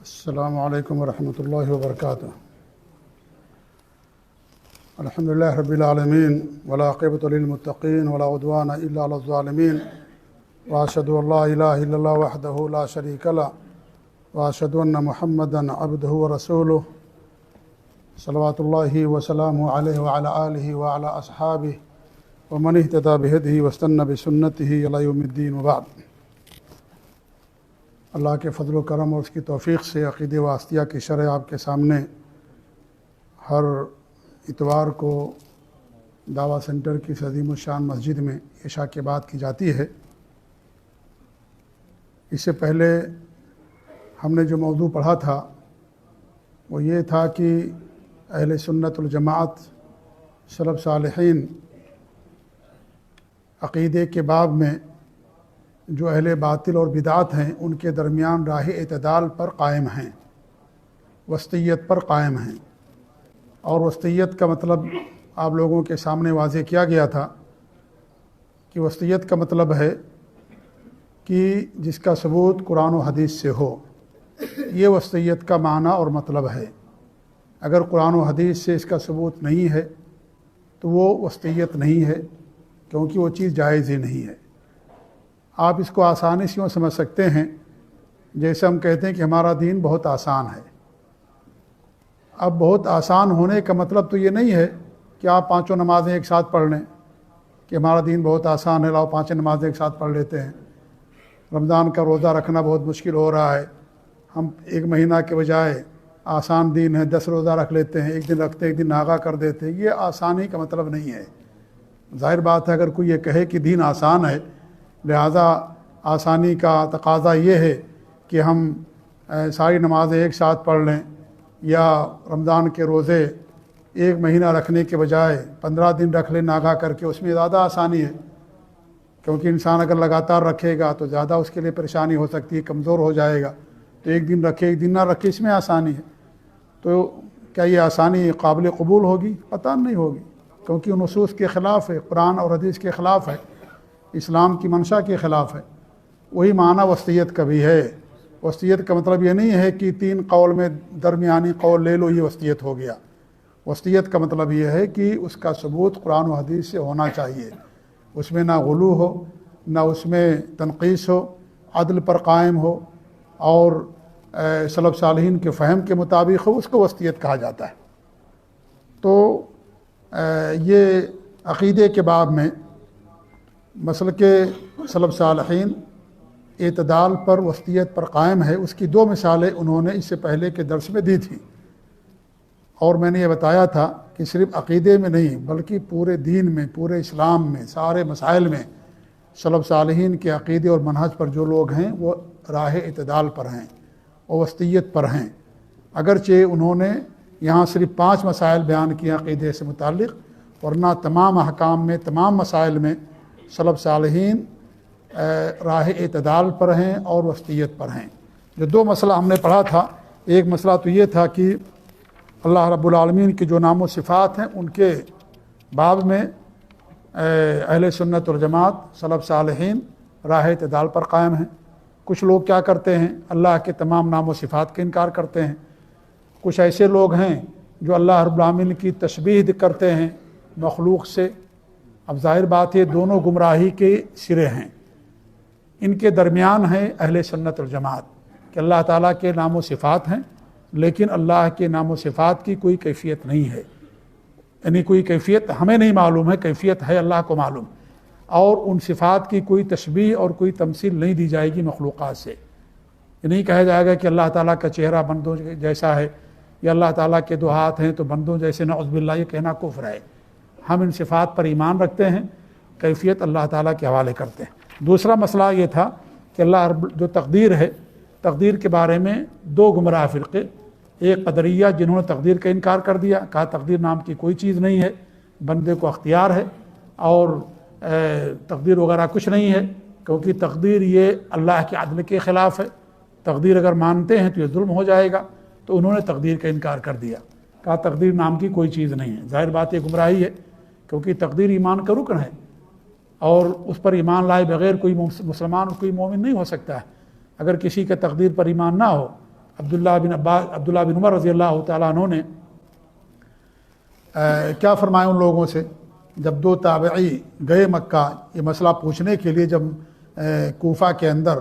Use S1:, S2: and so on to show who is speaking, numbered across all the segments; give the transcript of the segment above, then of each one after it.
S1: السلام علیکم ورحمۃ اللہ وبرکاتہ۔ الحمدللہ رب العالمین والعاقبۃ للمتقین ولا عدوان الا علی الظالمین واشهد ان لا الہ الا اللہ وحدہ لا شریک له واشهد ان محمدا عبدہ ورسولہ صلوات اللہ وسلامہ علیہ وعلی آلہ وعلی اصحابہ ومن اہتدی بہدیہ واستنى بسنتہ الی یوم الدین وبعد۔ اللہ کے فضل و کرم اور اس کی توفیق سے عقیدہ واسطیہ کی شرح آپ کے سامنے ہر اتوار کو دعویٰ سینٹر کی عظیم الشان مسجد میں عشاء کے بعد کی جاتی ہے۔ اس سے پہلے ہم نے جو موضوع پڑھا تھا وہ یہ تھا کہ اہل سنت الجماعت سلف صالحین عقیدے کے باب میں جو اہل باطل اور بدعات ہیں ان کے درمیان راہ اعتدال پر قائم ہیں، وسطیت پر قائم ہیں۔ اور وسطیت کا مطلب آپ لوگوں کے سامنے واضح کیا گیا تھا کہ وسطیت کا مطلب ہے کہ جس کا ثبوت قرآن و حدیث سے ہو، یہ وسطیت کا معنی اور مطلب ہے۔ اگر قرآن و حدیث سے اس کا ثبوت نہیں ہے تو وہ وسطیت نہیں ہے، کیونکہ وہ چیز جائز ہی نہیں ہے۔ آپ اس کو آسانی سے یوں سمجھ سکتے ہیں جیسے ہم کہتے ہیں کہ ہمارا دین بہت آسان ہے۔ اب بہت آسان ہونے کا مطلب تو یہ نہیں ہے کہ آپ پانچوں نمازیں ایک ساتھ پڑھ لیں کہ ہمارا دین بہت آسان ہے، لاؤ پانچوں نمازیں ایک ساتھ پڑھ لیتے ہیں۔ رمضان کا روزہ رکھنا بہت مشکل ہو رہا ہے، ہم ایک مہینہ کے بجائے آسان دین ہے 10 روزہ رکھ لیتے ہیں، ایک دن رکھتے ایک دن ناغا کر دیتے ہیں۔ یہ آسانی کا مطلب نہیں ہے۔ ظاہر بات ہے اگر کوئی یہ کہے کہ دین آسان ہے لہٰذا آسانی کا تقاضا یہ ہے کہ ہم ساری نمازیں ایک ساتھ پڑھ لیں، یا رمضان کے روزے ایک مہینہ رکھنے کے بجائے 15 دن رکھ لیں ناغا کر کے، اس میں زیادہ آسانی ہے، کیونکہ انسان اگر لگاتار رکھے گا تو زیادہ اس کے لیے پریشانی ہو سکتی ہے، کمزور ہو جائے گا۔ تو ایک دن رکھے ایک دن نہ رکھے، اس میں آسانی ہے۔ تو کیا یہ آسانی قابل قبول ہوگی؟ قطعاً نہیں ہوگی، کیونکہ وہ نصوص کے خلاف ہے، قرآن اور حدیث کے خلاف ہے، اسلام کی منشا کے خلاف ہے۔ وہی معنی وسطیت کا بھی ہے۔ وسطیت کا مطلب یہ نہیں ہے کہ 3 قول میں درمیانی قول لے لو، یہ وسطیت ہو گیا۔ وسطیت کا مطلب یہ ہے کہ اس کا ثبوت قرآن و حدیث سے ہونا چاہیے، اس میں نہ غلو ہو، نہ اس میں تنقیص ہو، عدل پر قائم ہو، اور سلف صالحین کے فہم کے مطابق ہو، اس کو وسطیت کہا جاتا ہے۔ تو یہ عقیدے کے باب میں مسلک سلف صالحین اعتدال پر وسطیت پر قائم ہے۔ اس کی 2 مثالیں انہوں نے اس سے پہلے کے درس میں دی تھیں، اور میں نے یہ بتایا تھا کہ صرف عقیدے میں نہیں بلکہ پورے دین میں، پورے اسلام میں، سارے مسائل میں سلف صالحین کے عقیدے اور منہج پر جو لوگ ہیں وہ راہ اعتدال پر ہیں اور وسطیت پر ہیں۔ اگرچہ انہوں نے یہاں صرف 5 مسائل بیان کیے عقیدے سے متعلق، ورنہ تمام احکام میں، تمام مسائل میں سلف صالحین راہ اعتدال پر ہیں اور وسطیت پر ہیں۔ جو 2 مسئلہ ہم نے پڑھا تھا، ایک مسئلہ تو یہ تھا کہ اللہ رب العالمین کی جو نام و صفات ہیں ان کے باب میں اہل سنت والجماعت سلف صالحین راہ اعتدال پر قائم ہیں۔ کچھ لوگ کیا کرتے ہیں؟ اللہ کے تمام نام و صفات کا انکار کرتے ہیں۔ کچھ ایسے لوگ ہیں جو اللہ رب العالمین کی تشبیہ کرتے ہیں مخلوق سے۔ اب ظاہر بات ہے دونوں گمراہی کے سرے ہیں۔ ان کے درمیان ہے اہل سنت والجماعت کہ اللہ تعالیٰ کے نام و صفات ہیں، لیکن اللہ کے نام و صفات کی کوئی کیفیت نہیں ہے، یعنی کوئی کیفیت ہمیں نہیں معلوم ہے، کیفیت ہے اللہ کو معلوم، اور ان صفات کی کوئی تشبیہ اور کوئی تمثیل نہیں دی جائے گی مخلوقات سے۔ یہ نہیں کہا جائے گا کہ اللہ تعالیٰ کا چہرہ بندوں جیسا ہے، یا اللہ تعالیٰ کے 2 ہاتھ ہیں تو بندوں جیسے، نعوذ باللہ، یہ کہنا کفر ہے۔ ہم ان صفات پر ایمان رکھتے ہیں، کیفیت اللہ تعالیٰ کے حوالے کرتے ہیں۔ دوسرا مسئلہ یہ تھا کہ اللہ جو تقدیر ہے، تقدیر کے بارے میں 2 گمراہ فرقے، ایک قدریہ جنہوں نے تقدیر کا انکار کر دیا، کہا تقدیر نام کی کوئی چیز نہیں ہے، بندے کو اختیار ہے، اور تقدیر وغیرہ کچھ نہیں ہے، کیونکہ تقدیر یہ اللہ کے عدل کے خلاف ہے، تقدیر اگر مانتے ہیں تو یہ ظلم ہو جائے گا۔ تو انہوں نے تقدیر کا انکار کر دیا، کہا تقدیر نام کی کوئی چیز نہیں ہے۔ ظاہر بات یہ گمراہی ہے، کیونکہ تقدیر ایمان کا رکن ہے، اور اس پر ایمان لائے بغیر کوئی مسلمان اور کوئی مومن نہیں ہو سکتا ہے۔ اگر کسی کے تقدیر پر ایمان نہ ہو عبداللہ بن عمر رضی اللہ تعالیٰ عنہ نے کیا فرمایا ان لوگوں سے جب دو تابعی گئے مکہ یہ مسئلہ پوچھنے کے لیے، جب کوفہ کے اندر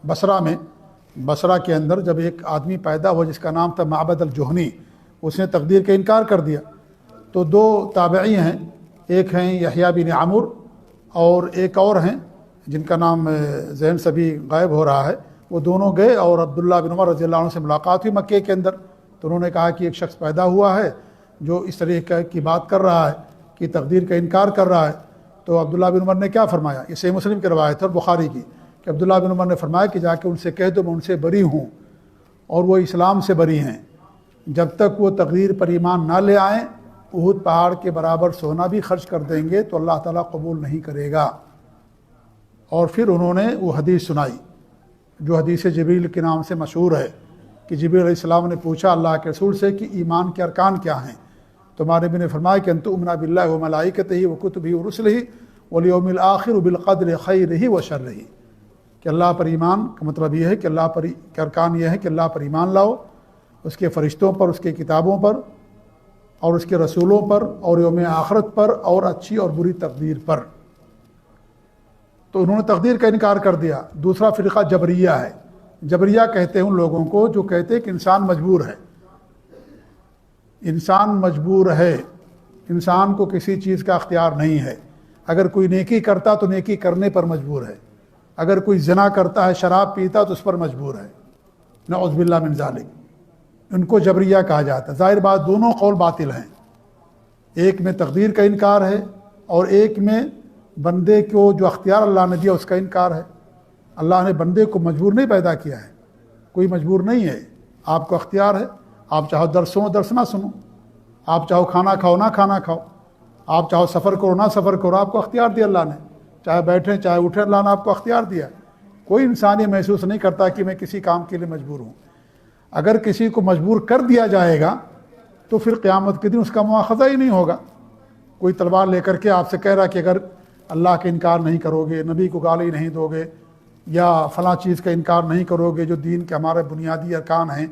S1: بصرہ کے اندر جب ایک آدمی پیدا ہوا جس کا نام تھا معبد الجہنی، اس نے تقدیر کا انکار کر دیا، تو دو تابعی ہیں، ایک ہیں یحییٰ بن عمرو اور ایک اور ہیں جن کا نام ذہن سے بھی غائب ہو رہا ہے، وہ دونوں گئے اور عبداللہ بن عمر رضی اللہ عنہ سے ملاقات ہوئی مکے کے اندر، تو انہوں نے کہا کہ ایک شخص پیدا ہوا ہے جو اس طریقے کی بات کر رہا ہے کہ تقدیر کا انکار کر رہا ہے۔ تو عبداللہ بن عمر نے کیا فرمایا، یہ صحیح مسلم کی روایت ہے اور بخاری کی، کہ عبداللہ بن عمر نے فرمایا کہ جا کے ان سے کہہ دو میں ان سے بری ہوں اور وہ اسلام سے بری ہیں، جب تک وہ تقدیر پر ایمان نہ لے آئیں احد پہاڑ کے برابر سونا بھی خرچ کر دیں گے تو اللہ تعالیٰ قبول نہیں کرے گا۔ اور پھر انہوں نے وہ حدیث سنائی جو حدیث جبریل کے نام سے مشہور ہے کہ جبریل علیہ السلام نے پوچھا اللہ کے رسول سے کہ ایمان کے ارکان کیا ہیں، تو ہمارے نبی نے فرمایا کہ ان تؤمن باللہ وملائکتہ وکتبہ ورسلہ والیوم الآخر وبالقدر خیرہ وشرہ، کہ اللہ پر ایمان کا مطلب یہ ہے کہ اللہ پر کے ارکان یہ ہے کہ اللہ پر ایمان لاؤ، اس کے فرشتوں پر، اس کے کتابوں پر اور اس کے رسولوں پر اور یوم آخرت پر اور اچھی اور بری تقدیر پر۔ تو انہوں نے تقدیر کا انکار کر دیا۔ دوسرا فرقہ جبریہ ہے۔ جبریہ کہتے ہیں ان لوگوں کو جو کہتے ہیں کہ انسان مجبور ہے، انسان مجبور ہے، انسان کو کسی چیز کا اختیار نہیں ہے، اگر کوئی نیکی کرتا تو نیکی کرنے پر مجبور ہے، اگر کوئی زنا کرتا ہے، شراب پیتا تو اس پر مجبور ہے، نعوذ باللہ من ذالک، ان کو جبریہ کہا جاتا ہے۔ ظاہر بات دونوں قول باطل ہیں، ایک میں تقدیر کا انکار ہے اور ایک میں بندے کو جو اختیار اللہ نے دیا اس کا انکار ہے۔ اللہ نے بندے کو مجبور نہیں پیدا کیا ہے، کوئی مجبور نہیں ہے، آپ کو اختیار ہے، آپ چاہو درس سنو درس نہ سنو، آپ چاہو کھانا کھاؤ نہ کھانا کھاؤ، آپ چاہو سفر کرو نہ سفر کرو، آپ کو اختیار دیا اللہ نے، چاہے بیٹھیں چاہے اٹھیں اللہ نے آپ کو اختیار دیا۔ کوئی انسان یہ محسوس نہیں کرتا کہ میں کسی کام کے لیے مجبور ہوں۔ اگر کسی کو مجبور کر دیا جائے گا تو پھر قیامت کے دن اس کا مواخذہ ہی نہیں ہوگا۔ کوئی تلوار لے کر کے آپ سے کہہ رہا کہ اگر اللہ کا انکار نہیں کرو گے، نبی کو گالی نہیں دو گے یا فلاں چیز کا انکار نہیں کرو گے جو دین کے ہمارے بنیادی ارکان ہیں،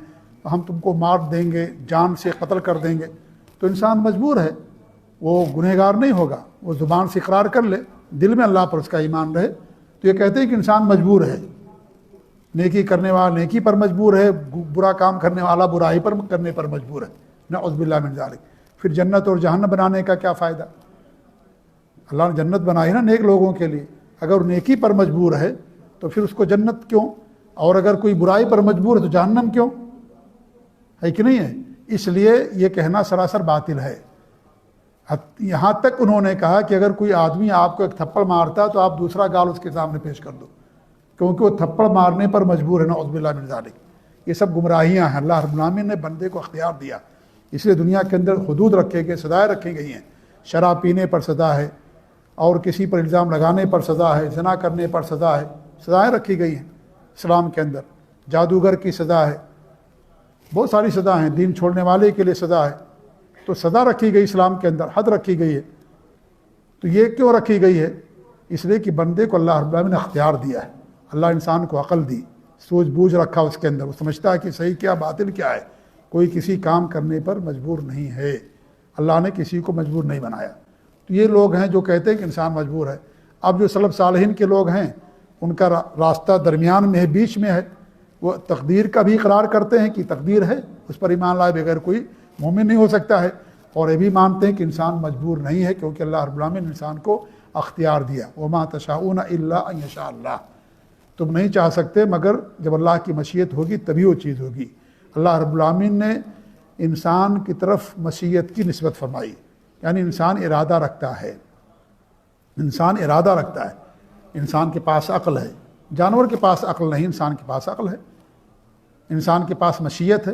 S1: تو ہم تم کو مار دیں گے، جان سے قتل کر دیں گے، تو انسان مجبور ہے، وہ گنہگار نہیں ہوگا، وہ زبان سے اقرار کر لے، دل میں اللہ پر اس کا ایمان رہے۔ تو یہ کہتے ہیں کہ انسان مجبور ہے، نیکی کرنے والا نیکی پر مجبور ہے، برا کام کرنے والا برائی پر کرنے پر مجبور ہے، نعوذ باللہ من ذالک۔ پھر جنت اور جہنم بنانے کا کیا فائدہ؟ اللہ نے جنت بنائی نا نیک لوگوں کے لیے، اگر نیکی پر مجبور ہے تو پھر اس کو جنت کیوں، اور اگر کوئی برائی پر مجبور ہے تو جہنم کیوں، ہے کہ نہیں ہے؟ اس لیے یہ کہنا سراسر باطل ہے۔ یہاں تک انہوں نے کہا کہ اگر کوئی آدمی آپ کو ایک تھپڑ مارتا تو آپ دوسرا گال اس کے سامنے پیش کر دو، کیونکہ وہ تھپڑ مارنے پر مجبور ہے، نعوذ باللہ من ذالک۔ یہ سب گمراہیاں ہیں۔ اللہ رب العالمین نے بندے کو اختیار دیا، اس لیے دنیا کے اندر حدود رکھے گئے، سزائیں رکھی گئی ہیں۔ شراب پینے پر سزا ہے، اور کسی پر الزام لگانے پر سزا ہے، زنا کرنے پر سزا ہے، سزائیں رکھی گئی ہیں اسلام کے اندر۔ جادوگر کی سزا ہے، بہت ساری سزا ہیں، دین چھوڑنے والے کے لیے سزا ہے، تو سزا رکھی گئی اسلام کے اندر، حد رکھی گئی ہے۔ تو یہ کیوں رکھی گئی ہے؟ اس لیے کہ بندے کو اللہ رب العالمین نے اختیار دیا ہے، اللہ انسان کو عقل دی، سوچ بوجھ رکھا اس کے اندر، وہ سمجھتا ہے کہ صحیح کیا باطل کیا ہے۔ کوئی کسی کام کرنے پر مجبور نہیں ہے، اللہ نے کسی کو مجبور نہیں بنایا۔ تو یہ لوگ ہیں جو کہتے ہیں کہ انسان مجبور ہے۔ اب جو سلف صالحین کے لوگ ہیں ان کا راستہ درمیان میں ہے، بیچ میں ہے، وہ تقدیر کا بھی اقرار کرتے ہیں کہ تقدیر ہے، اس پر ایمان لائے بغیر کوئی مومن نہیں ہو سکتا ہے، اور یہ بھی مانتے ہیں کہ انسان مجبور نہیں ہے کیونکہ اللہ رب العالمین نے انسان کو اختیار دیا۔ وما تشاءون الا ان یشاء اللہ، تم نہیں چاہ سکتے مگر جب اللہ کی مشیت ہوگی تبھی وہ چیز ہوگی۔ اللہ رب العالمین نے انسان کی طرف مشیت کی نسبت فرمائی، یعنی انسان ارادہ رکھتا ہے، انسان ارادہ رکھتا ہے، انسان کے پاس عقل ہے، جانور کے پاس عقل نہیں، انسان کے پاس عقل ہے، انسان کے پاس مشیت ہے،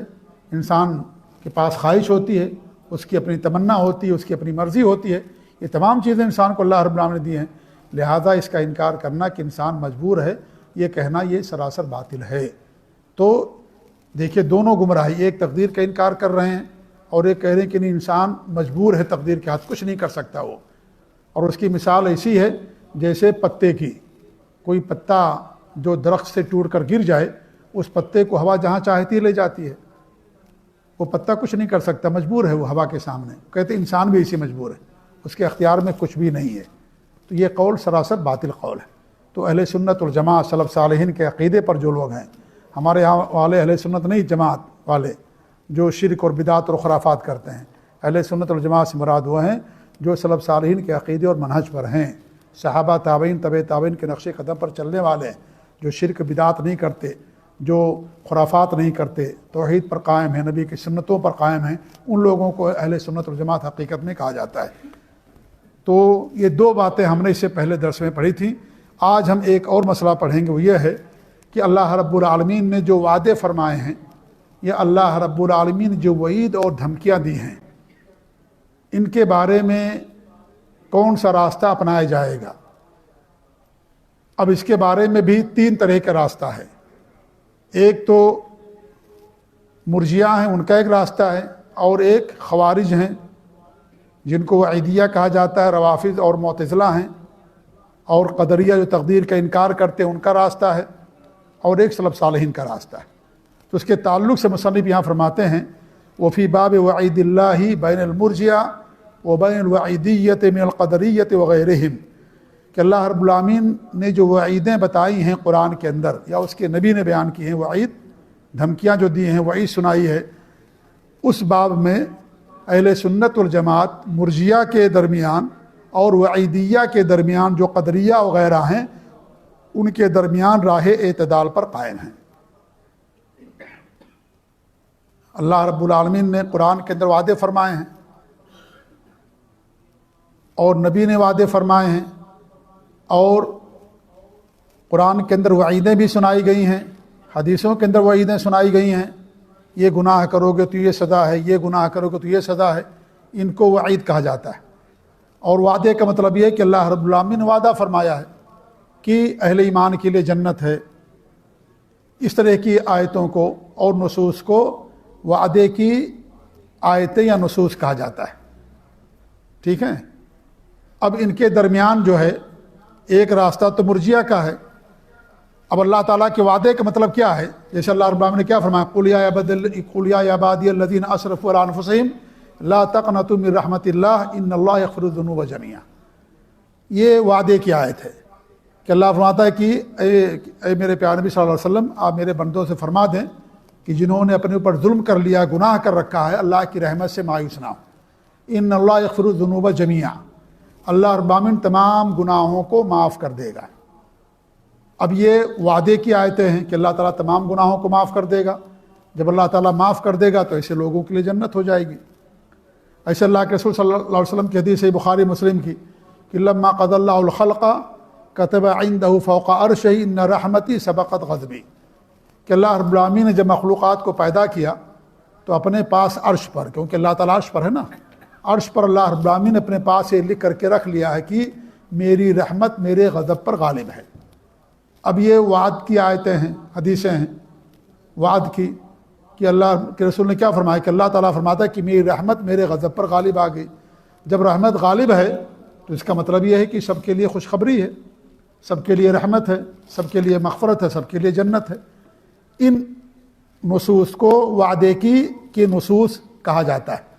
S1: انسان کے پاس خواہش ہوتی ہے، اس کی اپنی تمنا ہوتی ہے، اس کی اپنی مرضی ہوتی ہے، یہ تمام چیزیں انسان کو اللہ رب العالمین نے دی ہیں۔ لہذا اس کا انکار کرنا کہ انسان مجبور ہے، یہ کہنا یہ سراسر باطل ہے۔ تو دیکھیے دونوں گمراہی، ایک تقدیر کا انکار کر رہے ہیں اور ایک کہہ رہے ہیں کہ نہیں انسان مجبور ہے، تقدیر کے ہاتھ کچھ نہیں کر سکتا وہ۔ اور اس کی مثال ایسی ہے جیسے پتے کی، کوئی پتا جو درخت سے ٹوٹ کر گر جائے اس پتے کو ہوا جہاں چاہتی لے جاتی ہے، وہ پتا کچھ نہیں کر سکتا، مجبور ہے وہ ہوا کے سامنے۔ کہتے انسان بھی اسی مجبور ہے، اس کے اختیار میں کچھ بھی نہیں ہے۔ تو یہ قول سراسر باطل قول ہے۔ تو اہل سنت والجماعت سلف صالحین کے عقیدے پر جو لوگ ہیں، ہمارے یہاں والے اہل سنت نہیں، جماعت والے جو شرک اور بدعت اور خرافات کرتے ہیں، اہل سنت والجماعت سے مراد وہ ہیں جو سلف صالحین کے عقیدے اور منہج پر ہیں، صحابہ تابعین طبع تابعین کے نقش قدم پر چلنے والے ہیں، جو شرک بدعت نہیں کرتے، جو خرافات نہیں کرتے، توحید پر قائم ہیں، نبی کی سنتوں پر قائم ہیں، ان لوگوں کو اہل سنت والجماعت حقیقت میں کہا جاتا ہے۔ تو یہ دو باتیں ہم نے اس سے پہلے درس میں پڑھی تھیں۔ آج ہم ایک اور مسئلہ پڑھیں گے، وہ یہ ہے کہ اللہ رب العالمین نے جو وعدے فرمائے ہیں، یا اللہ رب العالمین نے جو وعید اور دھمکیاں دی ہیں، ان کے بارے میں کون سا راستہ اپنایا جائے گا۔ اب اس کے بارے میں بھی تین طرح کا راستہ ہے۔ ایک تو مرجیہ ہیں، ان کا ایک راستہ ہے، اور ایک خوارج ہیں جن کو وعیدیہ کہا جاتا ہے، روافض اور معتزلہ ہیں، اور قدریہ جو تقدیر کا انکار کرتے ہیں ان کا راستہ ہے، اور ایک سلف صالحین کا راستہ ہے۔ تو اس کے تعلق سے مصنف یہاں فرماتے ہیں وفی باب وعید اللہ بین المرجیہ و بین الوعیدیت من القدریت وغیرہم، کہ اللہ رب العالمین نے جو وعیدیں بتائی ہیں قرآن کے اندر، یا اس کے نبی نے بیان کی ہیں، وعید دھمکیاں جو دی ہیں، وعید سنائی ہے، اس باب میں اہل سنت والجماعت مرجیہ کے درمیان اور وعیدیہ کے درمیان جو قدریہ وغیرہ ہیں، ان کے درمیان راہ اعتدال پر قائم ہیں۔ اللہ رب العالمین نے قرآن کے اندر وعدے فرمائے ہیں، اور نبی نے وعدے فرمائے ہیں، اور قرآن کے اندر وعیدیں بھی سنائی گئی ہیں، حدیثوں کے اندر وعیدیں سنائی گئی ہیں، یہ گناہ کرو گے تو یہ سزا ہے، یہ گناہ کرو گے تو یہ سزا ہے، ان کو وعید کہا جاتا ہے۔ اور وعدے کا مطلب یہ ہے کہ اللہ رب العالمین نے وعدہ فرمایا ہے کہ اہل ایمان کے لیے جنت ہے۔ اس طرح کی آیتوں کو اور نصوص کو وعدے کی آیتیں یا نصوص کہا جاتا ہے، ٹھیک ہے۔ اب ان کے درمیان جو ہے ایک راستہ تو مرجیہ کا ہے۔ اب اللہ تعالیٰ کے وعدے کا مطلب کیا ہے؟ جیسے اللہ رب العالمین نے کیا فرمایا، قُلْ يَا عِبَادِيَ الَّذِينَ أَسْرَفُوا عَلَىٰ أَنفُسِهِمْ لَا تَقْنَطُوا مِن رَحْمَةِ اللَّهِ إِنَّ اللَّهَ يَغْفِرُ الذُّنُوبَ جَمِيعًا۔ یہ وعدے کی آیت ہے کہ اللہ فرماتا ہے کہ اے میرے پیارے نبی صلی اللہ علیہ وسلم، آپ میرے بندوں سے فرما دیں کہ جنہوں نے اپنے اوپر ظلم کر لیا، گناہ کر رکھا ہے، اللہ کی رحمت سے مایوس نہ ہو۔ إِنَّ اللَّهَ يَغْفِرُ الذُّنُوبَ جَمِيعًا، اللہ رب العالمین تمام گناہوں کو معاف کر دے گا۔ اب یہ وعدے کی آیتیں ہیں کہ اللہ تعالیٰ تمام گناہوں کو معاف کر دے گا۔ جب اللہ تعالیٰ معاف کر دے گا تو ایسے لوگوں کے لیے جنت ہو جائے گی۔ ایسے اللہ کے رسول صلی اللہ علیہ وسلم کی حدیث ہے بخاری مسلم کی کہ لما قضى اللہ الخلق كتب عنده فوق عرشه ان رحمتی سبقت غضبی، کہ اللہ رب العالمین نے جب مخلوقات کو پیدا کیا تو اپنے پاس عرش پر، کیونکہ اللہ تعالیٰ عرش پر ہے نا، عرش پر اللہ رب العالمین نے اپنے پاس سے لکھ کر کے رکھ لیا ہے کہ میری رحمت میرے غضب پر غالب ہے۔ اب یہ وعد کی آیتیں ہیں، حدیثیں ہیں وعد کی، کہ اللہ کے رسول نے کیا فرمایا کہ اللہ تعالیٰ فرماتا ہے کہ میری رحمت میرے غضب پر غالب آ گئی۔ جب رحمت غالب ہے تو اس کا مطلب یہ ہے کہ سب کے لیے خوشخبری ہے، سب کے لیے رحمت ہے، سب کے لیے مغفرت ہے، سب کے لیے جنت ہے۔ ان نصوص کو وعدے کی نصوص کہا جاتا ہے۔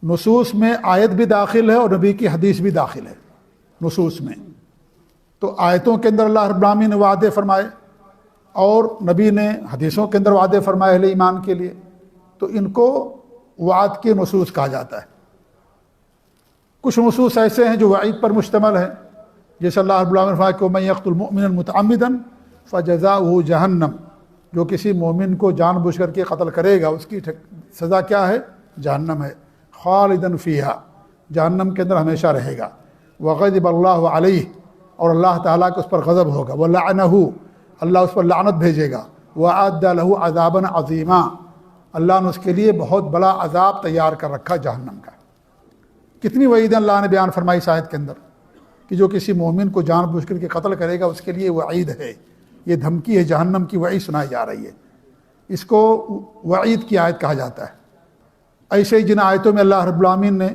S1: نصوص میں آیت بھی داخل ہے اور نبی کی حدیث بھی داخل ہے نصوص میں۔ تو آیتوں کے اندر اللہ رب العالمین نے وعدے فرمائے اور نبی نے حدیثوں کے اندر وعدے فرمائے اہل ایمان کے لیے، تو ان کو وعد کے نصوص کہا جاتا ہے۔ کچھ نصوص ایسے ہیں جو وعید پر مشتمل ہیں، جیسے اللہ رب العالمین نے فرمایا کہ وَمَن يَقْتُلْ مُؤْمِنًا مُتَعَمِّدًا فَجَزَاؤُهُ جَهَنَّمُ، جو کسی مومن کو جان بوجھ کر کے قتل کرے گا اس کی سزا کیا ہے؟ جہنم ہے، خالداً فیہا، جہنم کے اندر ہمیشہ رہے گا۔ وغضب اللہ علیہ، اور اللہ تعالیٰ کو اس پر غضب ہوگا۔ وَلَعْنَهُ، اللہ اس پر لعنت بھیجے گا۔ وَأَعَدَّ لَهُ عَذَابًا عَظِيمًا، اللہ نے اس کے لیے بہت بڑا عذاب تیار کر رکھا جہنم کا۔ کتنی وعیدیں اللہ نے بیان فرمائی اس آیت کے اندر کہ جو کسی مومن کو جان بوجھ کر کے قتل کرے گا اس کے لیے وعید ہے، یہ دھمکی ہے، جہنم کی وعید سنائی جا رہی ہے۔ اس کو وعید کی آیت کہا جاتا ہے۔ ایسے ہی جن آیتوں میں اللہ رب العالمین نے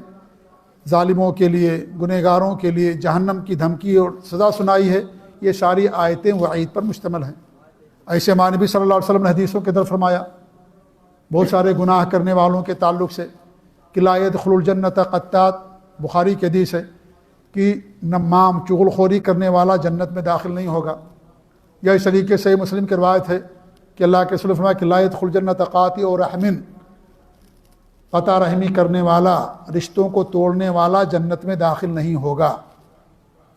S1: ظالموں کے لیے، گنہگاروں کے لیے جہنم کی دھمکی اور سزا سنائی ہے، یہ ساری آیتیں وعید پر مشتمل ہیں۔ ایسے ہمارے نبی صلی اللہ علیہ وسلم نے حدیثوں کے در فرمایا بہت سارے گناہ کرنے والوں کے تعلق سے کہ لا يدخل الجنت قطات، بخاری کی حدیث ہے کہ نمام چغل خوری کرنے والا جنت میں داخل نہیں ہوگا. یا اس طریقے سے مسلم کی روایت ہے کہ اللہ کے رسول نے فرمایا کہ لا يدخل الجنت قاطع رحم، قطع رحمی کرنے والا، رشتوں کو توڑنے والا جنت میں داخل نہیں ہوگا.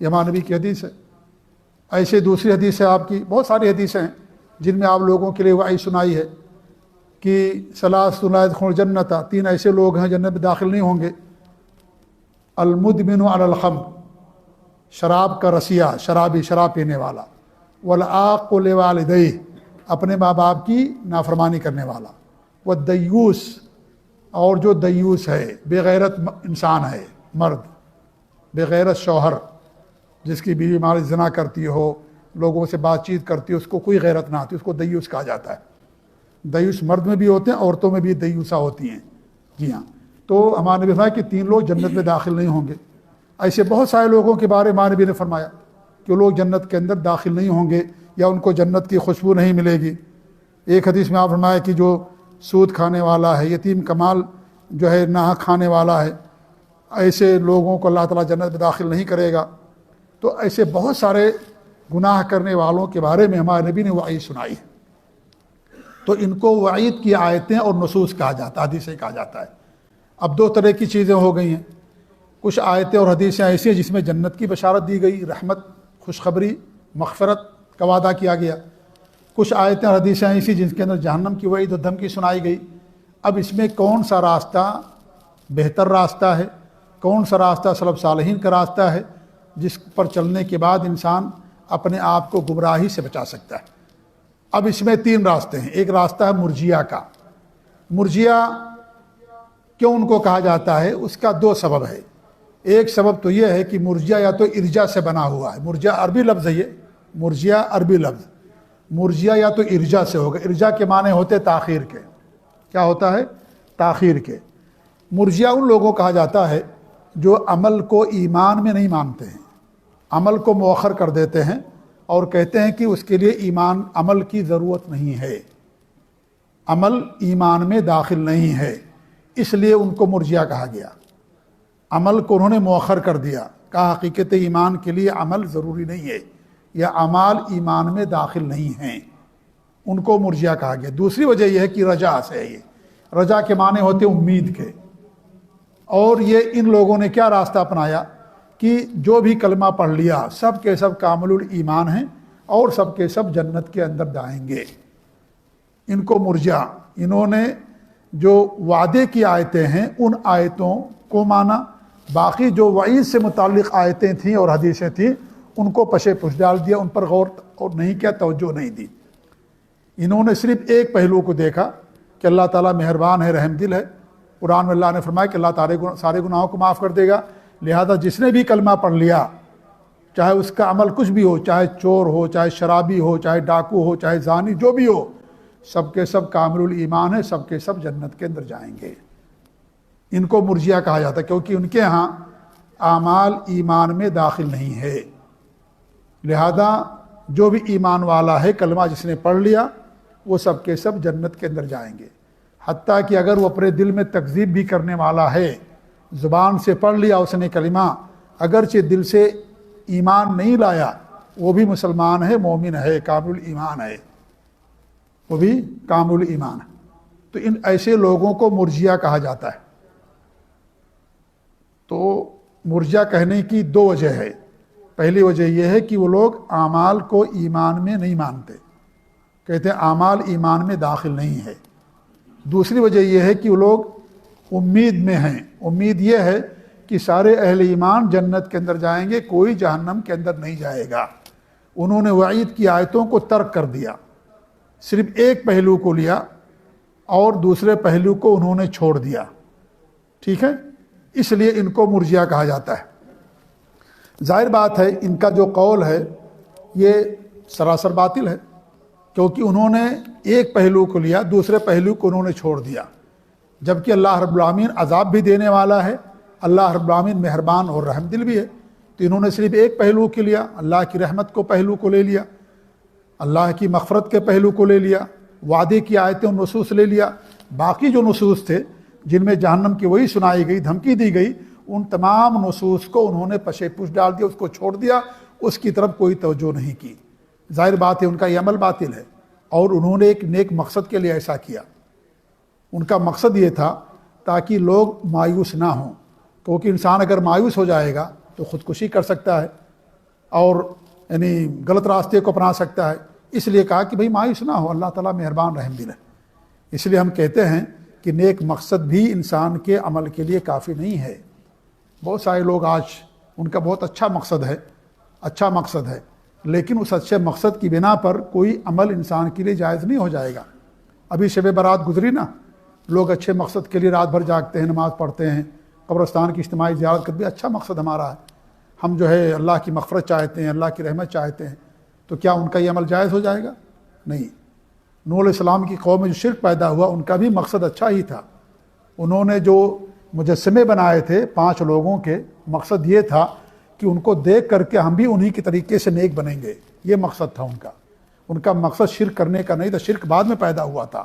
S1: یہ ہمارے نبی کی حدیث ہے. ایسے دوسری حدیث ہے آپ کی، بہت ساری حدیثیں ہیں جن میں آپ لوگوں کے لیے وعید سنائی ہے کہ ثلاث لا يدخلون الجنت، تین ایسے لوگ ہیں جنت میں داخل نہیں ہوں گے. المدمن علی الخمر، شراب کا رسیہ، شرابی، شراب پینے والا. والعاق لوالدیہ، اپنے ماں باپ کی نافرمانی کرنے والا. والدیوس، اور جو دیوس ہے، بے غیرت انسان ہے، مرد، بے غیرت شوہر، جس کی بیوی مال زنا کرتی ہو، لوگوں سے بات چیت کرتی ہو، اس کو کوئی غیرت نہ آتی، اس کو دیوس کہا جاتا ہے. دیوس مرد میں بھی ہوتے ہیں، عورتوں میں بھی دیوسا ہوتی ہیں. جی ہاں. تو ہمارے نبی نے فرمایا کہ تین لوگ جنت میں داخل نہیں ہوں گے. ایسے بہت سارے لوگوں کے بارے میں ہمارے نبی نے فرمایا کہ لوگ جنت کے اندر داخل نہیں ہوں گے یا ان کو جنت کی خوشبو نہیں ملے گی. ایک حدیث میں آپ فرمایا کہ جو سود کھانے والا ہے، یتیم کا مال جو ہے ناحق کھانے والا ہے، ایسے لوگوں کو اللہ تعالیٰ جنت میں داخل نہیں کرے گا. تو ایسے بہت سارے گناہ کرنے والوں کے بارے میں ہمارے نبی نے وعید سنائی ہے. تو ان کو وعید کی آیتیں اور نصوص کہا جاتا ہے، حدیثیں کہا جاتا ہے. اب دو طرح کی چیزیں ہو گئی ہیں. کچھ آیتیں اور حدیثیں ایسی ہیں جس میں جنت کی بشارت دی گئی، رحمت، خوشخبری، مغفرت کا وعدہ کیا گیا. کچھ آیتیں اور حدیثیں ایسی جن کے اندر جہنم کی وعید و دھمکی سنائی گئی. اب اس میں کون سا راستہ بہتر راستہ ہے، کون سا راستہ سلف صالحین کا راستہ ہے جس پر چلنے کے بعد انسان اپنے آپ کو گمراہی سے بچا سکتا ہے؟ اب اس میں تین راستے ہیں. ایک راستہ ہے مرجیہ کا. مرجیہ کیوں ان کو کہا جاتا ہے؟ اس کا دو سبب ہے. ایک سبب تو یہ ہے کہ مرجیہ یا تو ارجا سے بنا ہوا ہے. مرجیہ عربی لفظ ہے، یہ مرجیہ عربی لفظ. مرجیہ یا تو ارجا سے ہوگا. ارجا کے معنی ہوتے تاخیر کے. کیا ہوتا ہے؟ تاخیر کے. مرجیہ ان لوگوں کہا جاتا ہے جو عمل کو ایمان میں نہیں مانتے ہیں، عمل کو مؤخر کر دیتے ہیں اور کہتے ہیں کہ اس کے لیے ایمان، عمل کی ضرورت نہیں ہے، عمل ایمان میں داخل نہیں ہے، اس لیے ان کو مرجیہ کہا گیا. عمل کو انہوں نے مؤخر کر دیا، کہا حقیقت ایمان کے لیے عمل ضروری نہیں ہے یا اعمال ایمان میں داخل نہیں ہیں، ان کو مرجیہ کہا گیا. دوسری وجہ یہ ہے کہ رجا سے ہے. یہ رجا کے معنی ہوتے امید کے. اور یہ ان لوگوں نے کیا راستہ اپنایا کہ جو بھی کلمہ پڑھ لیا سب کے سب کامل الایمان ہیں اور سب کے سب جنت کے اندر جائیں گے. ان کو مرجع، انہوں نے جو وعدے کی آیتیں ہیں ان آیتوں کو مانا، باقی جو وعید سے متعلق آیتیں تھیں اور حدیثیں تھیں ان کو پشے پش ڈال دیا، ان پر غور اور نہیں کیا، توجہ نہیں دی. انہوں نے صرف ایک پہلو کو دیکھا کہ اللہ تعالیٰ مہربان ہے، رحم دل ہے. قرآن میں اللہ نے فرمایا کہ اللہ تعالیٰ سارے گناہوں کو معاف کر دے گا، لہذا جس نے بھی کلمہ پڑھ لیا، چاہے اس کا عمل کچھ بھی ہو، چاہے چور ہو، چاہے شرابی ہو، چاہے ڈاکو ہو، چاہے زانی، جو بھی ہو، سب کے سب کامل الایمان ہے، سب کے سب جنت کے اندر جائیں گے. ان کو مرجیہ کہا جاتا ہے کیونکہ ان کے ہاں اعمال ایمان میں داخل نہیں ہے. لہذا جو بھی ایمان والا ہے، کلمہ جس نے پڑھ لیا، وہ سب کے سب جنت کے اندر جائیں گے. حتیٰ کہ اگر وہ اپنے دل میں تکذیب بھی کرنے والا ہے، زبان سے پڑھ لیا اس نے کلمہ، اگرچہ دل سے ایمان نہیں لایا، وہ بھی مسلمان ہے، مومن ہے، کامل ایمان ہے، وہ بھی کامل ایمان ہے. تو ان ایسے لوگوں کو مرجیہ کہا جاتا ہے. تو مرجیہ کہنے کی دو وجہ ہے. پہلی وجہ یہ ہے کہ وہ لوگ اعمال کو ایمان میں نہیں مانتے، کہتے ہیں اعمال ایمان میں داخل نہیں ہے. دوسری وجہ یہ ہے کہ وہ لوگ امید میں ہیں. امید یہ ہے کہ سارے اہل ایمان جنت کے اندر جائیں گے، کوئی جہنم کے اندر نہیں جائے گا. انہوں نے وعید کی آیتوں کو ترک کر دیا، صرف ایک پہلو کو لیا اور دوسرے پہلو کو انہوں نے چھوڑ دیا. ٹھیک ہے، اس لیے ان کو مرجیہ کہا جاتا ہے. ظاہر بات ہے ان کا جو قول ہے یہ سراسر باطل ہے، کیونکہ انہوں نے ایک پہلو کو لیا، دوسرے پہلو کو انہوں نے چھوڑ دیا. جبکہ اللہ رب العالمین عذاب بھی دینے والا ہے، اللہ رب العالمین مہربان اور رحم دل بھی ہے. تو انہوں نے صرف ایک پہلو کے لیا، اللہ کی رحمت کو پہلو کو لے لیا. اللہ کی مغفرت کے پہلو کو لے لیا، وعدے کی آیتیں اور نصوص لے لیا، باقی جو نصوص تھے جن میں جہنم کی وہی سنائی گئی، دھمکی دی گئی، ان تمام نصوص کو انہوں نے پشے پش ڈال دیا، اس کو چھوڑ دیا، اس کی طرف کوئی توجہ نہیں کی۔ ظاہر بات ہے ان کا یہ عمل باطل ہے، اور انہوں نے ایک نیک مقصد کے لیے ایسا کیا۔ ان کا مقصد یہ تھا تاکہ لوگ مایوس نہ ہوں، کیونکہ انسان اگر مایوس ہو جائے گا تو خودکشی کر سکتا ہے اور یعنی غلط راستے کو اپنا سکتا ہے۔ اس لیے کہا کہ بھئی مایوس نہ ہو، اللہ تعالیٰ مہربان رحم دل ہے۔ اس لیے ہم کہتے ہیں کہ نیک مقصد بھی انسان کے عمل کے لیے کافی نہیں ہے۔ بہت سارے لوگ آج ان کا بہت اچھا مقصد ہے، لیکن اس اچھے مقصد کی بنا پر کوئی عمل انسان کے لیے جائز نہیں ہو جائے گا۔ ابھی شب برات گزری نا، لوگ اچھے مقصد کے لیے رات بھر جاگتے ہیں، نماز پڑھتے ہیں، قبرستان کی اجتماعی زیارت کرتے بھی اچھا مقصد ہمارا ہے، ہم جو ہے اللہ کی مغفرت چاہتے ہیں، اللہ کی رحمت چاہتے ہیں، تو کیا ان کا یہ عمل جائز ہو جائے گا؟ نہیں۔ نوح علیہ السلام کی قوم میں جو شرک پیدا ہوا ان کا بھی مقصد اچھا ہی تھا۔ انہوں نے جو مجسمے بنائے تھے 5 لوگوں کے، مقصد یہ تھا کہ ان کو دیکھ کر کے ہم بھی انہی کے طریقے سے نیک بنیں گے، یہ مقصد تھا ان کا۔ ان کا مقصد شرک کرنے کا نہیں تھا، شرک بعد میں پیدا ہوا تھا۔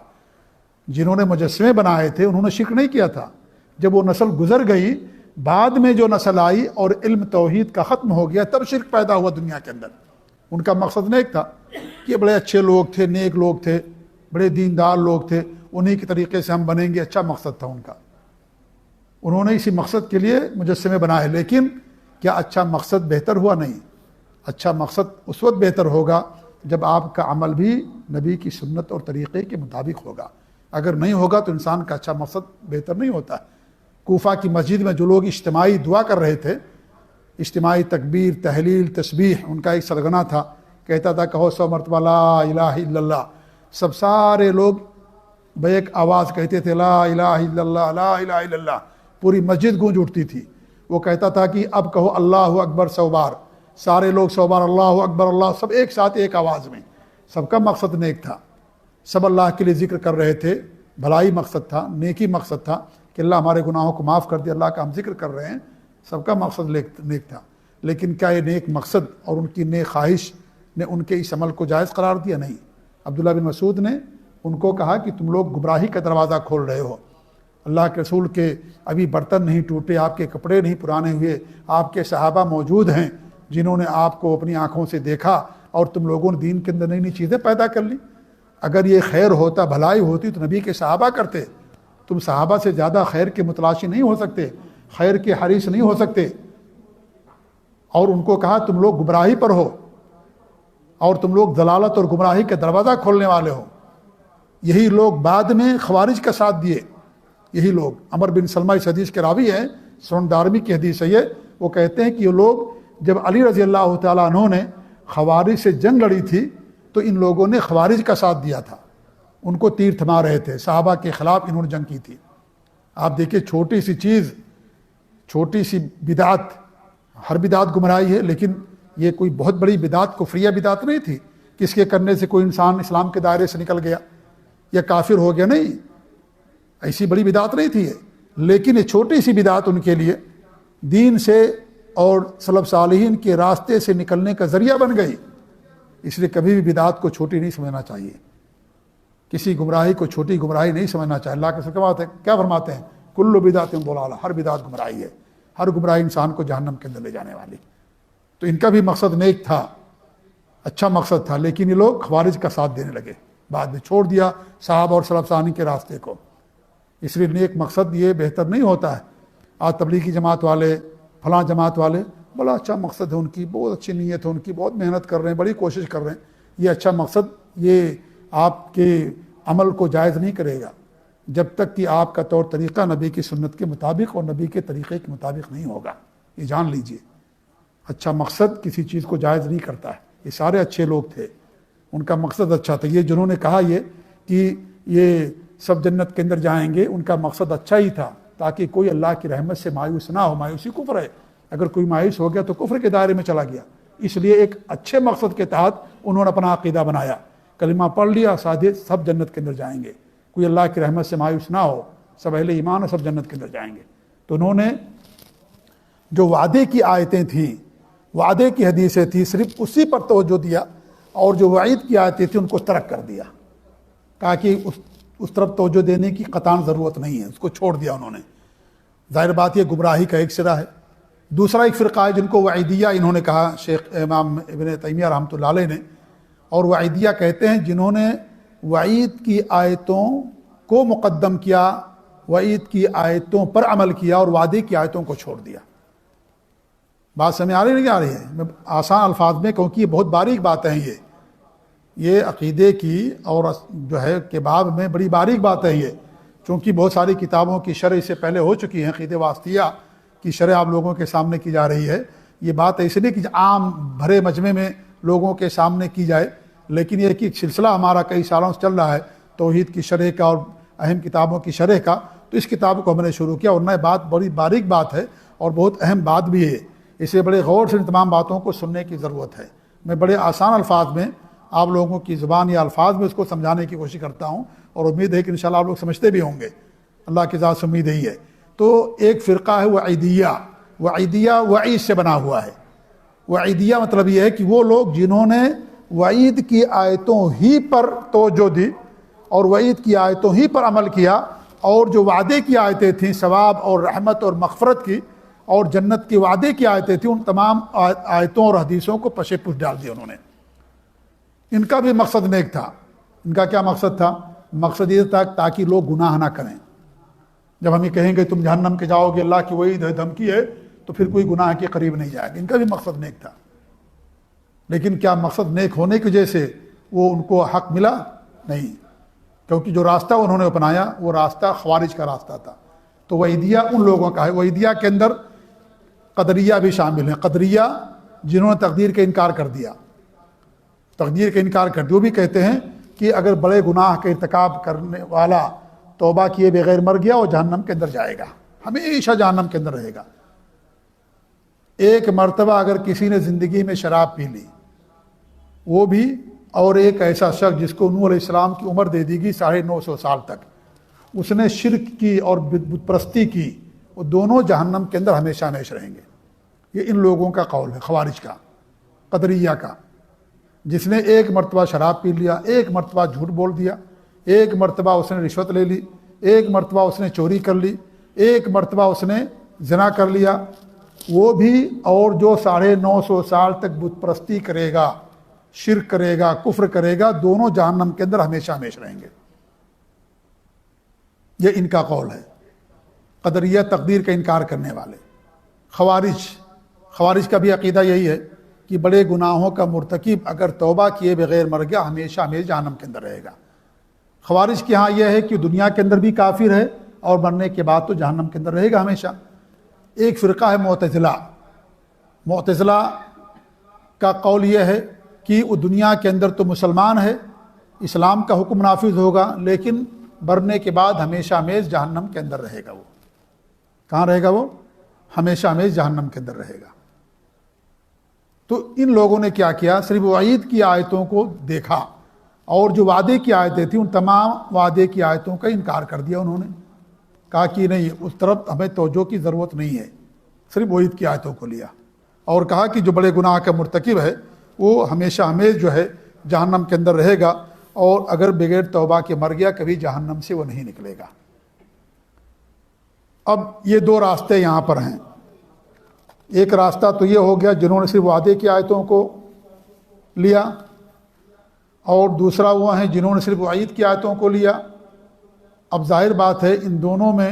S1: جنہوں نے مجسمے بنائے تھے انہوں نے شرک نہیں کیا تھا، جب وہ نسل گزر گئی، بعد میں جو نسل آئی اور علم توحید کا ختم ہو گیا تب شرک پیدا ہوا دنیا کے اندر۔ ان کا مقصد نیک تھا، یہ بڑے اچھے لوگ تھے، نیک لوگ تھے، بڑے دیندار لوگ تھے، انہی کے طریقے سے ہم بنیں گے، اچھا مقصد تھا ان کا۔ انہوں نے اسی مقصد کے لیے مجسمے بنائے، لیکن کیا اچھا مقصد بہتر ہوا؟ نہیں۔ اچھا مقصد اس وقت بہتر ہوگا جب آپ کا عمل بھی نبی کی سنت اور طریقے کے مطابق ہوگا۔ اگر نہیں ہوگا تو انسان کا اچھا مقصد بہتر نہیں ہوتا۔ کوفہ کی مسجد میں جو لوگ اجتماعی دعا کر رہے تھے، اجتماعی تکبیر، تحلیل، تسبیح، ان کا ایک سرگنا تھا، کہتا تھا کہو 100 مرتبہ لا الہ الا اللہ۔ سارے لوگ بیک آواز کہتے تھے لا الہ الا اللہ، لا الہ الا اللہ، پوری مسجد گونج اٹھتی تھی۔ وہ کہتا تھا کہ اب کہو اللہ اکبر 100 بار، سارے لوگ 100 بار اللہ اکبر اللہ، سب ایک ساتھ ایک آواز میں۔ سب کا مقصد نیک تھا، سب اللہ کے لیے ذکر کر رہے تھے، بھلائی مقصد تھا، نیکی مقصد تھا کہ اللہ ہمارے گناہوں کو معاف کر دے، اللہ کا ہم ذکر کر رہے ہیں، سب کا مقصد نیک تھا۔ لیکن کیا یہ نیک مقصد اور ان کی نیک خواہش نے ان کے اس عمل کو جائز قرار دیا؟ نہیں۔ عبداللہ بن مسعود نے ان کو کہا کہ تم لوگ گمراہی کا دروازہ کھول رہے ہو، اللہ کے رسول کے ابھی برتن نہیں ٹوٹے، آپ کے کپڑے نہیں پرانے ہوئے، آپ کے صحابہ موجود ہیں جنہوں نے آپ کو اپنی آنکھوں سے دیکھا، اور تم لوگوں نے دین کے اندر نئی نئی چیزیں پیدا کر لی۔ اگر یہ خیر ہوتا، بھلائی ہوتی تو نبی کے صحابہ کرتے۔ تم صحابہ سے زیادہ خیر کے متلاشی نہیں ہو سکتے، خیر کے حریص نہیں ہو سکتے۔ اور ان کو کہا تم لوگ گمراہی پر ہو، اور تم لوگ ضلالت اور گمراہی کا دروازہ کھولنے والے ہو۔ یہی لوگ بعد میں خوارج کا ساتھ دیے، یہی لوگ۔ عمر بن سلمہ اس حدیث کے راوی ہیں، سنن دارمی کی حدیث ہے یہ، وہ کہتے ہیں کہ یہ لوگ جب علی رضی اللہ تعالیٰ عنہ نے خوارج سے جنگ لڑی تھی تو ان لوگوں نے خوارج کا ساتھ دیا تھا، ان کو تیر تھما رہے تھے، صحابہ کے خلاف انہوں نے جنگ کی تھی۔ آپ دیکھیں چھوٹی سی چیز، چھوٹی سی بدعت، ہر بدعت گمراہی ہے، لیکن یہ کوئی بہت بڑی بدعت، کفریہ بدعت نہیں تھی کہ اس کے کرنے سے کوئی انسان اسلام کے دائرے سے نکل گیا یا کافر ہو گیا، نہیں، ایسی بڑی بدعت نہیں تھی یہ۔ لیکن یہ چھوٹی سی بدعت ان کے لیے دین سے اور سلف صالحین کے راستے سے نکلنے کا ذریعہ بن گئی۔ اس لیے کبھی بھی بدعت کو چھوٹی نہیں سمجھنا چاہیے، کسی گمراہی کو چھوٹی گمراہی نہیں سمجھنا چاہیے۔ اللہ کے بات ہے، کیا فرماتے ہیں؟ کل بدعت ضلالہ، ہر بدعت گمراہی ہے، ہر گمراہی انسان کو جہنم کے اندر لے جانے والی۔ تو ان کا بھی مقصد نیک تھا، اچھا مقصد تھا، لیکن یہ لوگ خوارج کا ساتھ دینے لگے، بعد میں چھوڑ دیا صحابہ اور سلف صالحین کے راستے کو۔ اس لیے نیک مقصد یہ بہتر نہیں ہوتا ہے۔ آج تبلیغی جماعت والے، فلاں جماعت والے، بڑا اچھا مقصد ہے ان کی، بہت اچھی نیت ہے ان کی، بہت محنت کر رہے ہیں، بڑی کوشش کر رہے ہیں، یہ اچھا مقصد یہ آپ کے عمل کو جائز نہیں کرے گا جب تک کہ آپ کا طور طریقہ نبی کی سنت کے مطابق اور نبی کے طریقے کے مطابق نہیں ہوگا۔ یہ جان لیجئے، اچھا مقصد کسی چیز کو جائز نہیں کرتا ہے۔ یہ سارے اچھے لوگ تھے، ان کا مقصد اچھا تھا۔ یہ جنہوں نے کہا یہ کہ یہ سب جنت کے اندر جائیں گے، ان کا مقصد اچھا ہی تھا تاکہ کوئی اللہ کی رحمت سے مایوس نہ ہو۔ مایوسی کفر ہے، اگر کوئی مایوس ہو گیا تو کفر کے دائرے میں چلا گیا۔ اس لیے ایک اچھے مقصد کے تحت انہوں نے اپنا عقیدہ بنایا، کلمہ پڑھ لیا، سادے سب جنت کے اندر جائیں گے، کوئی اللہ کی رحمت سے مایوس نہ ہو، سب اہل ایمان اور سب جنت کے اندر جائیں گے۔ تو انہوں نے جو وعدے کی آیتیں تھیں، وعدے کی حدیثیں تھیں، صرف اسی پر توجہ دیا اور جو وعید کی آیتیں تھیں ان کو ترک کر دیا، کہا کہ اس طرف توجہ دینے کی قطعاً ضرورت نہیں ہے، اس کو چھوڑ دیا انہوں نے۔ ظاہر بات یہ گمراہی کا ایک سرا ہے۔ دوسرا ایک فرقہ ہے جن کو وعیدیہ انہوں نے کہا، شیخ امام ابن تیمیہ رحمۃ اللہ علیہ نے، اور وعیدیہ کہتے ہیں جنہوں نے وعید کی آیتوں کو مقدم کیا، وعید کی آیتوں پر عمل کیا اور وعدے کی آیتوں کو چھوڑ دیا۔ بات سمجھ آ رہی نہیں آ رہی ہے؟ میں آسان الفاظ میں، کیونکہ یہ بہت باریک باتیں ہیں، یہ عقیدے کی اور جو ہے کے باب میں بڑی باریک بات ہے یہ، چونکہ بہت ساری کتابوں کی شرح اس سے پہلے ہو چکی ہیں، عقیدہ واسطیہ کی شرح آپ لوگوں کے سامنے کی جا رہی ہے۔ یہ بات ایسے نہیں کہ عام بھرے مجمع میں لوگوں کے سامنے کی جائے، لیکن یہ کہ ایک سلسلہ ہمارا کئی سالوں سے چل رہا ہے توحید کی شرح کا اور اہم کتابوں کی شرح کا، تو اس کتاب کو ہم نے شروع کیا، ورنہ بات بڑی باریک بات ہے اور بہت اہم بات بھی ہے، اسے بڑے غور سے ان تمام باتوں کو سننے کی ضرورت ہے۔ میں بڑے آسان الفاظ میں آپ لوگوں کی زبان یا الفاظ میں اس کو سمجھانے کی کوشش کرتا ہوں، اور امید ہے کہ انشاءاللہ آپ لوگ سمجھتے بھی ہوں گے، اللہ کی ذات سے امید یہی ہے۔ تو ایک فرقہ ہے وعیدیہ، وعیدیہ وعید سے بنا ہوا ہے۔ وعیدیہ مطلب یہ ہے کہ وہ لوگ جنہوں نے وعید کی آیتوں ہی پر توجہ دی اور وعید کی آیتوں ہی پر عمل کیا، اور جو وعدے کی آیتیں تھیں ثواب اور رحمت اور مغفرت کی اور جنت کی وعدے کی آیتیں تھیں، ان تمام آیتوں اور حدیثوں کو پشے پش ڈال دیا انہوں نے۔ ان کا بھی مقصد نیک تھا۔ ان کا کیا مقصد تھا؟ مقصد یہ تھا تاکہ لوگ گناہ نہ کریں۔ جب ہم یہ کہیں گے تم جہنم کے جاؤ گے، اللہ کی وعید ہے، دھمکی ہے، تو پھر کوئی گناہ کے قریب نہیں جائے گا۔ ان کا بھی مقصد نیک تھا، لیکن کیا مقصد نیک ہونے کی وجہ سے وہ ان کو حق ملا؟ نہیں، کیونکہ جو راستہ انہوں نے اپنایا وہ راستہ خوارج کا راستہ تھا۔ تو وعیدیہ ان لوگوں کا ہے۔ وعیدیہ کے اندر قدریہ بھی شامل ہیں۔ قدریہ جنہوں نے تقدیر کا انکار کر دیا، تقدیر کا انکار کر دیا، وہ بھی کہتے ہیں کہ اگر بڑے گناہ کا ارتکاب کرنے والا توبہ کیے بغیر مر گیا وہ جہنم کے اندر جائے گا، ہمیشہ جہنم کے اندر رہے گا۔ ایک مرتبہ اگر کسی نے زندگی میں شراب پی لی، وہ بھی، اور ایک ایسا شخص جس کو نوح علیہ السلام کی عمر دے دی گئی 950 سال تک، اس نے شرک کی اور بت پرستی کی، وہ دونوں جہنم کے اندر ہمیشہ ہمیشہ رہیں گے۔ یہ ان لوگوں کا قول ہے، خوارج کا، قدریہ کا۔ جس نے ایک مرتبہ شراب پی لیا، ایک مرتبہ جھوٹ بول دیا، ایک مرتبہ اس نے رشوت لے لی، ایک مرتبہ اس نے چوری کر لی، ایک مرتبہ اس نے زنا کر لیا، وہ بھی، اور جو 950 سال تک بت پرستی کرے گا، شرک کرے گا، کفر کرے گا، دونوں جہنم کے اندر ہمیشہ ہمیشہ رہیں گے۔ یہ ان کا قول ہے۔ قدریہ تقدیر کا انکار کرنے والے۔ خوارج کا بھی عقیدہ یہی ہے کہ بڑے گناہوں کا مرتکب اگر توبہ کیے بغیر مر گیا ہمیشہ ہمیشہ جہنم کے اندر رہے گا۔ خوارج کے ہاں یہ ہے کہ دنیا کے اندر بھی کافر ہے اور مرنے کے بعد تو جہنم کے اندر رہے گا ہمیشہ۔ ایک فرقہ ہے معتزلہ۔ معتزلہ کا قول یہ ہے کہ وہ دنیا کے اندر تو مسلمان ہے، اسلام کا حکم نافذ ہوگا، لیکن مرنے کے بعد ہمیشہ ہمیشہ جہنم کے اندر رہے گا۔ وہ کہاں رہے گا؟ وہ ہمیشہ ہمیشہ جہنم کے اندر رہے گا۔ تو ان لوگوں نے کیا کیا؟ صرف وعید کی آیتوں کو دیکھا اور جو وعدے کی آیتیں تھیں ان تمام وعدے کی آیتوں کا انکار کر دیا۔ انہوں نے کہا کہ نہیں، اس طرف ہمیں توجہ کی ضرورت نہیں ہے، صرف وعید کی آیتوں کو لیا، اور کہا کہ جو بڑے گناہ کا مرتکب ہے وہ ہمیشہ ہمیشہ جو ہے جہنم کے اندر رہے گا، اور اگر بغیر توبہ کے مر گیا کبھی جہنم سے وہ نہیں نکلے گا۔ اب یہ دو راستے یہاں پر ہیں۔ ایک راستہ تو یہ ہو گیا جنہوں نے صرف وعدے کی آیتوں کو لیا، اور دوسرا وہ ہیں جنہوں نے صرف وعید کی آیتوں کو لیا۔ اب ظاہر بات ہے ان دونوں میں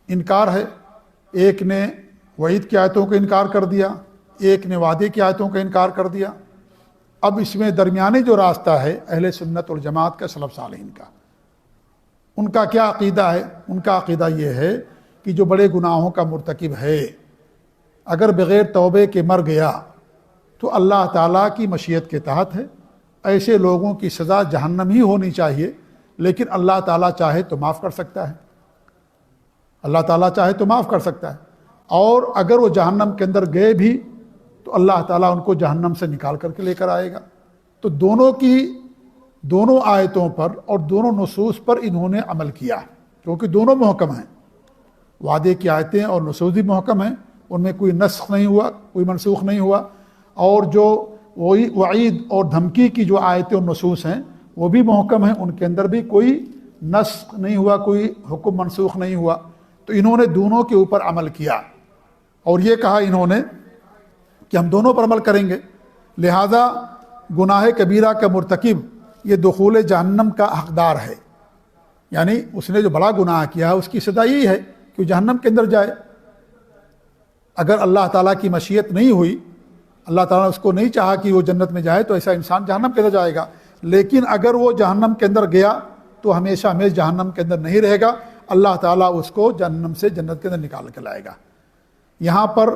S1: انکار ہے، ایک نے وعید کی آیتوں کا انکار کر دیا، ایک نے وعدے کی آیتوں کا انکار کر دیا۔ اب اس میں درمیانی جو راستہ ہے اہل سنت والجماعت کا، سلف صالحین کا، ان کا کیا عقیدہ ہے؟ ان کا عقیدہ یہ ہے کہ جو بڑے گناہوں کا مرتکب ہے اگر بغیر توبے کے مر گیا تو اللہ تعالیٰ کی مشیت کے تحت ہے، ایسے لوگوں کی سزا جہنم ہی ہونی چاہیے، لیکن اللہ تعالیٰ چاہے تو معاف کر سکتا ہے، اللہ تعالیٰ چاہے تو معاف کر سکتا ہے، اور اگر وہ جہنم کے اندر گئے بھی تو اللہ تعالیٰ ان کو جہنم سے نکال کر کے لے کر آئے گا۔ تو دونوں آیتوں پر اور دونوں نصوص پر انہوں نے عمل کیا، کیونکہ دونوں محکم ہیں، وعدے کی آیتیں اور نصوص بھی محکم ہیں، ان میں کوئی نسخ نہیں ہوا، کوئی منسوخ نہیں ہوا، اور جو وہی وعید اور دھمکی کی جو آیتیں اور نصوص ہیں وہ بھی محکم ہیں، ان کے اندر بھی کوئی نسخ نہیں ہوا، کوئی حکم منسوخ نہیں ہوا۔ تو انہوں نے دونوں کے اوپر عمل کیا اور یہ کہا انہوں نے کہ ہم دونوں پر عمل کریں گے، لہذا گناہ کبیرہ کا مرتکب یہ دخول جہنم کا حقدار ہے، یعنی اس نے جو بڑا گناہ کیا ہے اس کی سزا یہی ہے کہ وہ جہنم کے اندر جائے۔ اگر اللہ تعالیٰ کی مشیت نہیں ہوئی، اللہ تعالیٰ نے اس کو نہیں چاہا کہ وہ جنت میں جائے، تو ایسا انسان جہنم کے اندر جائے گا۔ لیکن اگر وہ جہنم کے اندر گیا تو ہمیشہ ہمیشہ جہنم کے اندر نہیں رہے گا، اللہ تعالیٰ اس کو جہنم سے جنت کے اندر نکال کے لائے گا۔ یہاں پر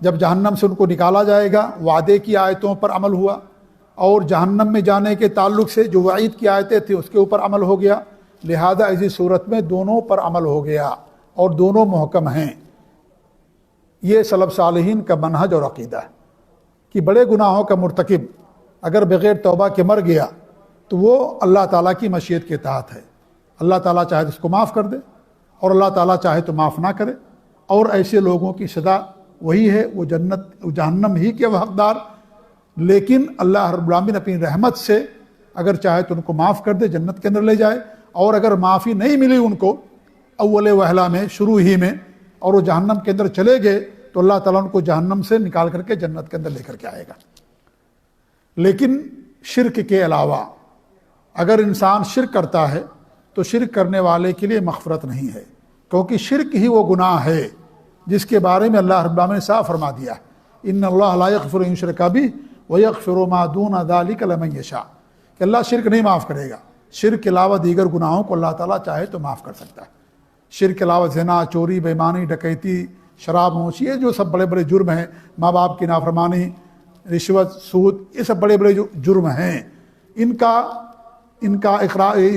S1: جب جہنم سے ان کو نکالا جائے گا، وعدے کی آیتوں پر عمل ہوا، اور جہنم میں جانے کے تعلق سے جو وعید کی آیتیں تھیں اس کے اوپر عمل ہو گیا، لہذا ایسی صورت میں دونوں پر عمل ہو گیا اور دونوں محکم ہیں۔ یہ سلف صالحین کا منہج اور عقیدہ ہے کہ بڑے گناہوں کا مرتکب اگر بغیر توبہ کے مر گیا تو وہ اللہ تعالیٰ کی مشیت کے تحت ہے، اللہ تعالیٰ چاہے تو اس کو معاف کر دے اور اللہ تعالیٰ چاہے تو معاف نہ کرے، اور ایسے لوگوں کی سزا وہی ہے، وہ جہنم ہی کے وہ حقدار۔ لیکن اللہ رب العالمین اپنی رحمت سے اگر چاہے تو ان کو معاف کر دے، جنت کے اندر لے جائے، اور اگر معافی نہیں ملی ان کو اول وہلا میں، شروع ہی میں، اور وہ جہنم کے اندر چلے گئے، تو اللہ تعالیٰ ان کو جہنم سے نکال کر کے جنت کے اندر لے کر کے آئے گا۔ لیکن شرک کے علاوہ اگر انسان شرک کرتا ہے تو شرک کرنے والے کے لیے مغفرت نہیں ہے، کیونکہ شرک ہی وہ گناہ ہے جس کے بارے میں اللہ رب العالمین نے صاف فرما دیا ہے، ان اللہ لا یغفر ان یشرک بہ ویغفر ما دون ذلک لمن یشاء، کہ اللہ شرک نہیں معاف کرے گا، شرک کے علاوہ دیگر گناہوں کو اللہ تعالیٰ چاہے تو معاف کر سکتا ہے۔ شرک کے علاوہ زنا، چوری، بے ایمانی، ڈکیتی، شراب نوشی، یہ جو سب بڑے بڑے جرم ہیں، ماں باپ کی نافرمانی، رشوت، سود، یہ سب بڑے بڑے جو جرم ہیں، ان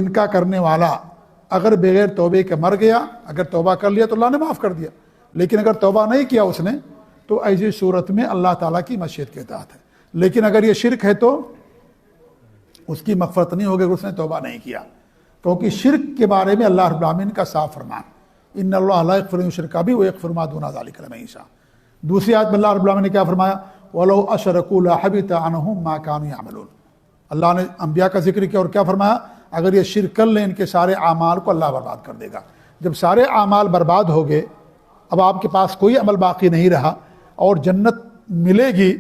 S1: کا کرنے والا اگر بغیر توبے کے مر گیا، اگر توبہ کر لیا تو اللہ نے معاف کر دیا، لیکن اگر توبہ نہیں کیا اس نے تو ایسی صورت میں اللہ تعالیٰ کی مشیت کے تحت ہے۔ لیکن اگر یہ شرک ہے تو اس کی مغفرت نہیں ہوگی اگر اس نے توبہ نہیں کیا، کیونکہ شرک کے بارے میں اللہ رب العالمین کا صاف فرمان، ان اللہ لا یغفر ان یشرک بہ ویغفر ما دون ذلک لمن یشاء۔ دوسری آیت میں اللہ رب العالمین نے کیا فرمایا، وَلَوْ أَشْرَكُوا لَحَبِطَ عَنْهُمْ مَا كَانُوا يَعْمَلُونَ۔ اللہ نے انبیاء کا ذکر کیا اور کیا فرمایا، اگر یہ شرک کر لیں ان کے سارے اعمال کو اللہ برباد کر دے گا۔ جب سارے اعمال برباد ہو گئے، اب آپ کے پاس کوئی عمل باقی نہیں رہا، اور جنت ملے گی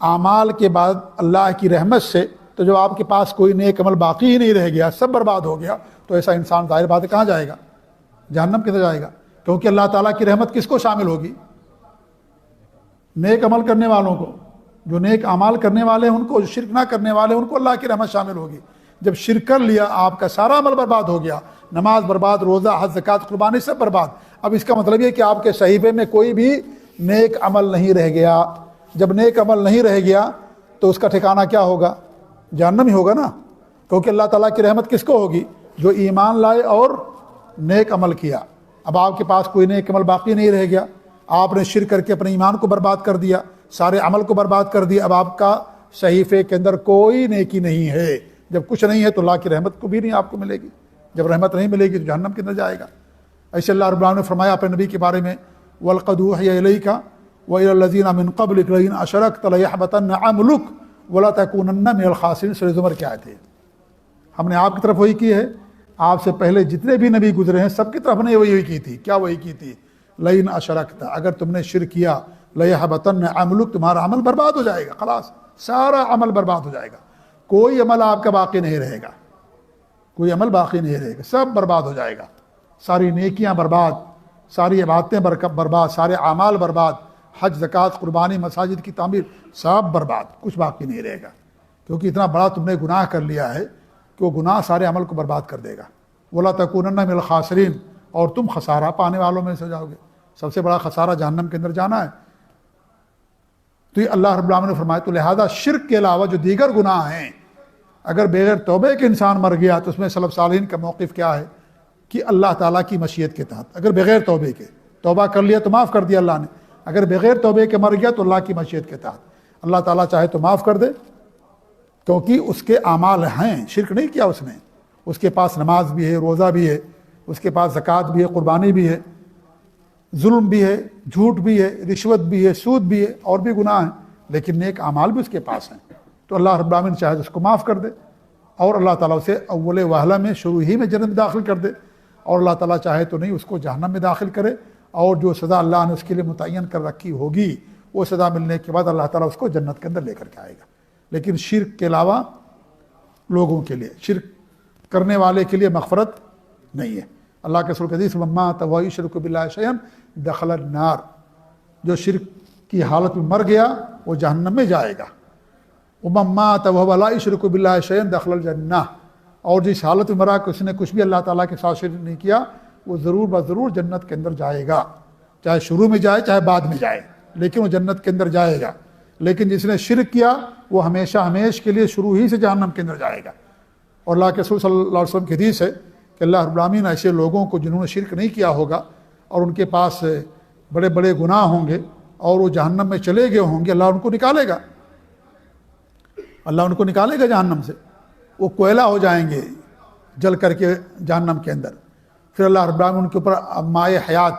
S1: اعمال کے بعد اللہ کی رحمت سے، تو جب آپ کے پاس کوئی نیک عمل باقی ہی نہیں رہ گیا، سب برباد ہو گیا، تو ایسا انسان ظاہر بات ہے کہاں جائے گا، جہنم کے اندر جائے گا، کیونکہ اللہ تعالیٰ کی رحمت کس کو شامل ہوگی، نیک عمل کرنے والوں کو، جو نیک اعمال کرنے والے ہیں ان کو، جو شرک نہ کرنے والے ہیں ان کو اللہ کی رحمت شامل ہوگی۔ جب شرک کر لیا آپ کا سارا عمل برباد ہو گیا، نماز برباد، روزہ، حج، زکوٰۃ، قربانی سب برباد۔ اب اس کا مطلب یہ کہ آپ کے صحیفے میں کوئی بھی نیک عمل نہیں رہ گیا۔ جب نیک عمل نہیں رہ گیا تو اس کا ٹھکانہ کیا ہوگا، جہنم ہی ہوگا نا، کیونکہ اللہ تعالیٰ کی رحمت کس کو ہوگی، جو ایمان لائے اور نیک عمل کیا۔ اب آپ کے پاس کوئی نیک عمل باقی نہیں رہ گیا، آپ نے شرک کر کے اپنے ایمان کو برباد کر دیا، سارے عمل کو برباد کر دیا، اب آپ کا صحیفے کے اندر کوئی نیکی نہیں ہے۔ جب کچھ نہیں ہے تو اللہ کی رحمت کو بھی نہیں آپ کو ملے گی، جب رحمت نہیں ملے گی تو جہنم کے اندر جائے گا۔ ایسے اللہ رب العالمین نے فرمایا اپنے نبی کے بارے میں، وَلْقَدْ أُوحِيَ إِلَيْكَ وَإِلَى الَّذِينَ مِن قَبْلِكَ لَئِنْ أَشْرَكْتَ لَيَحْبَطَنَّ عَمَلُكَ وَلَتَكُونَنَّ مِنَ الْخَاسِرِينَ۔ سورہ زمر کی آیت ہے۔ ہم نے آپ کی طرف وہی کی ہے، آپ سے پہلے جتنے بھی نبی گزرے ہیں سب کی طرف نے وہی کی تھی۔ کیا وہی کی تھی، لَئِنْ أَشْرَكْتَ، اگر تم نے شرک کیا، لَيَحْبَطَنَّ عَمَلُكَ، تمہارا عمل برباد ہو جائے گا، خلاص سارا عمل برباد ہو جائے گا، کوئی عمل آپ کا باقی نہیں رہے گا، کوئی عمل باقی نہیں رہے گا، سب برباد ہو جائے گا، ساری نیکیاں برباد، ساری عبادتیں برباد، سارے اعمال برباد، حج، زکوٰۃ، قربانی، مساجد کی تعمیر، سب برباد، کچھ باقی نہیں رہے گا، کیونکہ اتنا بڑا تم نے گناہ کر لیا ہے کہ وہ گناہ سارے عمل کو برباد کر دے گا۔ وَلَا تَكُونَنَّ مِنَ الْخَاسِرِينَ، اور تم خسارہ پانے والوں میں سے جاؤ گے، سب سے بڑا خسارہ جہنم کے اندر جانا ہے۔ تو یہ اللہ رب العالمین نے فرمایا، تو لہذا شرک کے علاوہ جو دیگر گناہ ہیں، اگر بغیر توبے کے انسان مر گیا تو اس میں سلف صالحین کا موقف کیا ہے کہ اللہ تعالیٰ کی مشیت کے تحت، اگر بغیر توبے کے، توبہ کر لیا تو معاف کر دیا اللہ نے، اگر بغیر توبے کے مر گیا تو اللہ کی مشیت کے تحت، اللہ تعالیٰ چاہے تو معاف کر دے، کیونکہ اس کے اعمال ہیں، شرک نہیں کیا اس نے، اس کے پاس نماز بھی ہے، روزہ بھی ہے، اس کے پاس زکوٰۃ بھی ہے، قربانی بھی ہے، ظلم بھی ہے، جھوٹ بھی ہے، رشوت بھی ہے، سود بھی ہے، اور بھی گناہ ہیں، لیکن نیک اعمال بھی اس کے پاس ہیں، تو اللہ رب العالمین چاہے تو اس کو معاف کر دے، اور اللہ تعالیٰ اسے اول وہلہ میں شروع ہی میں جنت میں داخل کر دے، اور اللہ تعالیٰ چاہے تو نہیں اس کو جہنم میں داخل کرے، اور جو سزا اللہ نے اس کے لیے متعین کر رکھی ہوگی وہ سزا ملنے کے بعد اللہ تعالیٰ اس کو جنت کے اندر لے کر کے آئے گا۔ لیکن شرک کے علاوہ لوگوں کے لیے، شرک کرنے والے کے لیے مغفرت نہیں ہے۔ اللہ کے رسول حدیث من مات وهو يشرك بالله شيئا دخل النار، جو شرک کی حالت میں مر گیا وہ جہنم میں جائے گا۔ ومن مات وهو لا يشرك بالله شيئا دخل الجنہ، اور جس حالت میں مرا کہ اس نے کچھ بھی اللہ تعالیٰ کے ساتھ شرک نہیں کیا وہ ضرور بضرور جنت کے اندر جائے گا، چاہے شروع میں جائے چاہے بعد میں جائے، لیکن وہ جنت کے اندر جائے گا۔ لیکن جس نے شرک کیا وہ ہمیشہ ہمیش کے لیے شروع ہی سے جہنم کے اندر جائے گا۔ اور اللہ کے رسول صلی اللہ علیہ وسلم کی حدیث ہے کہ اللہ رب العالمین ایسے لوگوں کو جنہوں نے شرک نہیں کیا ہوگا اور ان کے پاس بڑے بڑے گناہ ہوں گے اور وہ جہنم میں چلے گئے ہوں گے، اللہ ان کو نکالے گا، اللہ ان کو نکالے گا جہنم سے، وہ کوئلہ ہو جائیں گے جل کر کے جہنم کے اندر۔ پھر اللہ رب العالمین ان کے اوپر مائع حیات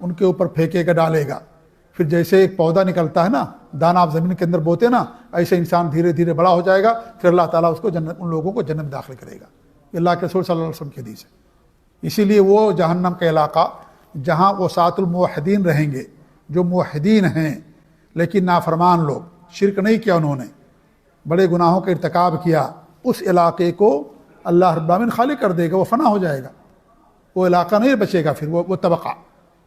S1: ان کے اوپر پھینکے گا، ڈالے گا، پھر جیسے ایک پودا نکلتا ہے نا، دانا آپ زمین کے اندر بوتے نا، ایسے انسان دھیرے دھیرے بڑا ہو جائے گا، پھر اللہ تعالیٰ اس کو جنت، ان لوگوں کو جنت میں داخل کرے گا۔ یہ اللہ کے رسول صلی اللہ علیہ وسلم کی حدیث ہے۔ اسی لیے وہ جہنم کا علاقہ جہاں وہ سات الموحدین رہیں گے، جو موحدین ہیں لیکن نافرمان لوگ، شرک نہیں کیا انہوں نے، بڑے گناہوں کا ارتکاب کیا، اس علاقے کو اللہ رب العالمین خالی کر دے گا، وہ فنا ہو جائے گا، وہ علاقہ نہیں بچے گا پھر وہ طبقہ،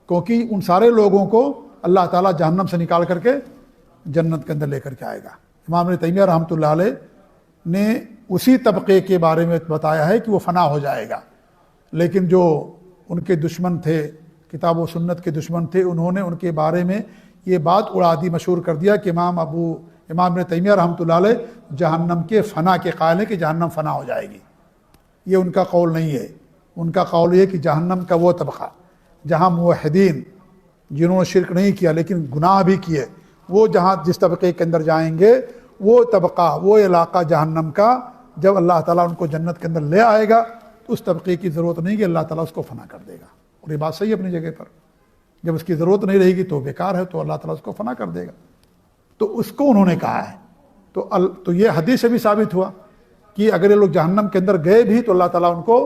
S1: کیونکہ ان سارے لوگوں کو اللہ تعالیٰ جہنم سے نکال کر کے جنت کے اندر لے کر کے آئے گا۔ امام ابن تیمیہ رحمۃ اللہ علیہ نے اسی طبقے کے بارے میں بتایا ہے کہ وہ فنا ہو جائے گا، لیکن جو ان کے دشمن تھے، کتاب و سنت کے دشمن تھے، انہوں نے ان کے بارے میں یہ بات اڑا دی، مشہور کر دیا کہ امام ابن تیمیہ رحمۃ اللہ علیہ جہنم کے فنا کے قائل ہیں کہ جہنم فنا ہو جائے گی۔ یہ ان کا قول نہیں ہے، ان کا قول یہ کہ جہنم کا وہ طبقہ جہاں موحدین جنہوں نے شرک نہیں کیا لیکن گناہ بھی کیے، وہ جہاں جس طبقے کے اندر جائیں گے، وہ طبقہ، وہ علاقہ جہنم کا، جب اللہ تعالیٰ ان کو جنت کے اندر لے آئے گا تو اس طبقے کی ضرورت نہیں کہ اللہ تعالیٰ اس کو فنا کر دے گا۔ اور یہ بات صحیح ہے اپنی جگہ پر، جب اس کی ضرورت نہیں رہے گی تو بیکار ہے، تو اللہ تعالیٰ اس کو فنا کر دے گا۔ تو اس کو انہوں نے کہا ہے، تو یہ حدیث سے بھی ثابت ہوا کہ اگر یہ لوگ جہنم کے اندر گئے بھی تو اللہ تعالیٰ ان کو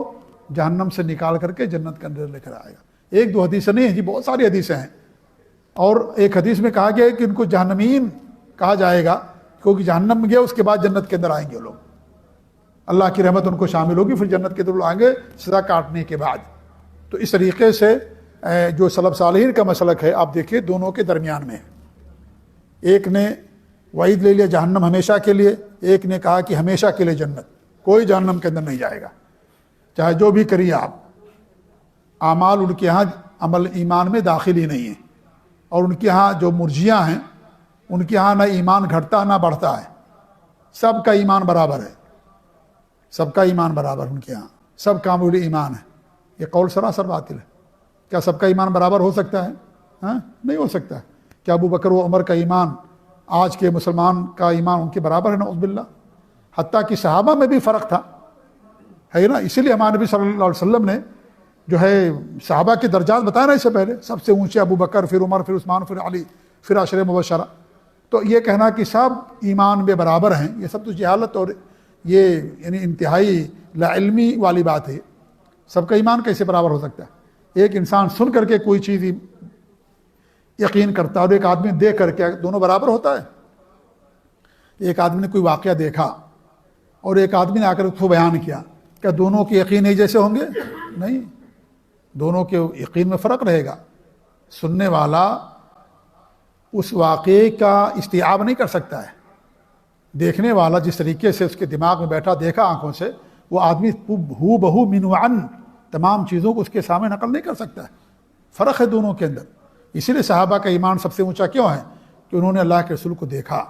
S1: جہنم سے نکال کر کے جنت کے اندر لے کر آئے گا۔ ایک دو حدیثیں نہیں ہیں جی، بہت ساری حدیثیں ہیں۔ اور ایک حدیث میں کہا گیا ہے کہ ان کو جہنمین کہا جائے گا، کیونکہ جہنم میں گئے اس کے بعد جنت کے اندر آئیں گے وہ لوگ، اللہ کی رحمت ان کو شامل ہوگی، پھر جنت کے اندر آئیں گے سزا کاٹنے کے بعد۔ تو اس طریقے سے جو سلف صالحین کا مسلک ہے، آپ دیکھیے دونوں کے درمیان میں ہے۔ ایک نے وعید لے لیا جہنم ہمیشہ کے لیے، ایک نے کہا کہ ہمیشہ کے لیے جنت، کوئی جہنم کے اندر نہیں جائے گا، چاہے جو بھی کریے آپ۔ اعمال ان کے ہاں عمل ایمان میں داخل ہی نہیں ہے، اور ان کے ہاں جو مرجیہ ہیں ان کے ہاں نہ ایمان گھٹتا نہ بڑھتا ہے، سب کا ایمان برابر ہے، سب کا ایمان برابر، ان کے ہاں سب کامل ایمان ہے۔ یہ قول سراسر باطل ہے۔ کیا سب کا ایمان برابر ہو سکتا ہے؟ ہاں، نہیں ہو سکتا ہے۔ کیا ابو بکر و عمر کا ایمان آج کے مسلمان کا ایمان ان کے برابر ہے؟ نعوذ باللہ۔ حتیٰ کہ صحابہ میں بھی فرق تھا، ہے نا۔ اسی لیے ہمارے نبی صلی اللہ علیہ وسلم نے جو ہے صحابہ کے درجات بتایا نا، اس سے پہلے سب سے اونچے ابو بکر، پھر عمر، پھر عثمان، پھر علی، پھر عشرہ مبشرہ۔ تو یہ کہنا کہ سب ایمان میں برابر ہیں، یہ سب تو جہالت اور یہ یعنی انتہائی لا علمی والی بات ہے۔ سب کا ایمان کیسے برابر ہو سکتا ہے؟ ایک انسان سن کر کے کوئی چیز یقین کرتا ہے اور ایک آدمی دیکھ کر کے، دونوں برابر ہوتا ہے؟ ایک آدمی نے کوئی واقعہ دیکھا اور ایک آدمی نے آ کر اس کو بیان کیا، کیا دونوں کے یقین ایک جیسے ہوں گے؟ نہیں، دونوں کے یقین میں فرق رہے گا۔ سننے والا اس واقعے کا استیعاب نہیں کر سکتا ہے، دیکھنے والا جس طریقے سے اس کے دماغ میں بیٹھا، دیکھا آنکھوں سے، وہ آدمی ہو بہو من وعن تمام چیزوں کو اس کے سامنے نقل نہیں کر سکتا ہے۔ فرق ہے دونوں کے اندر۔ اسی لیے صحابہ کا ایمان سب سے اونچا کیوں ہے؟ کہ انہوں نے اللہ کے رسول کو دیکھا،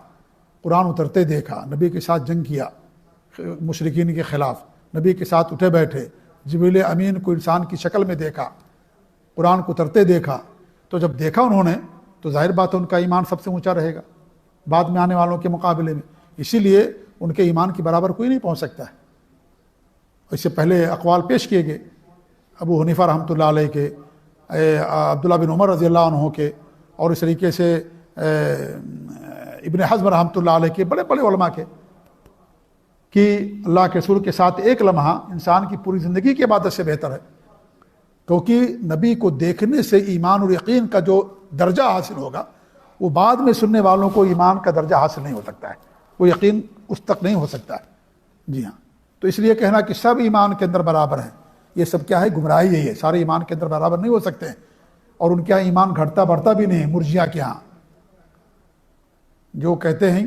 S1: قرآن اترتے دیکھا، نبی کے ساتھ جنگ کیا مشرکین کے خلاف، نبی کے ساتھ اٹھے بیٹھے، جبریل امین کو انسان کی شکل میں دیکھا، قرآن کو اترتے دیکھا۔ تو جب دیکھا انہوں نے تو ظاہر بات ہے ان کا ایمان سب سے اونچا رہے گا بعد میں آنے والوں کے مقابلے میں۔ اسی لیے ان کے ایمان کی برابر کوئی نہیں پہنچ سکتا ہے۔ اس سے پہلے اقوال پیش کیے گئے ابو حنیفہ رحمۃ اللہ علیہ کے، عبداللہ بن عمر رضی اللہ عنہ کے، اور اس طریقے سے ابن حزم رحمۃ اللہ علیہ کے بڑے بڑے علماء کے کہ اللہ کے رسول کے ساتھ ایک لمحہ انسان کی پوری زندگی کی عبادت سے بہتر ہے، کیونکہ نبی کو دیکھنے سے ایمان اور یقین کا جو درجہ حاصل ہوگا وہ بعد میں سننے والوں کو ایمان کا درجہ حاصل نہیں ہو سکتا ہے، وہ یقین اس تک نہیں ہو سکتا ہے۔ جی ہاں، تو اس لیے کہنا کہ سب ایمان کے اندر برابر ہیں، یہ سب کیا ہے؟ گمراہی ہے۔ یہ سارے ایمان کے اندر برابر نہیں ہو سکتے ہیں، اور ان کے یہاں ایمان گھٹتا بڑھتا بھی نہیں ہے۔ مرجیہ کے یہاں جو کہتے ہیں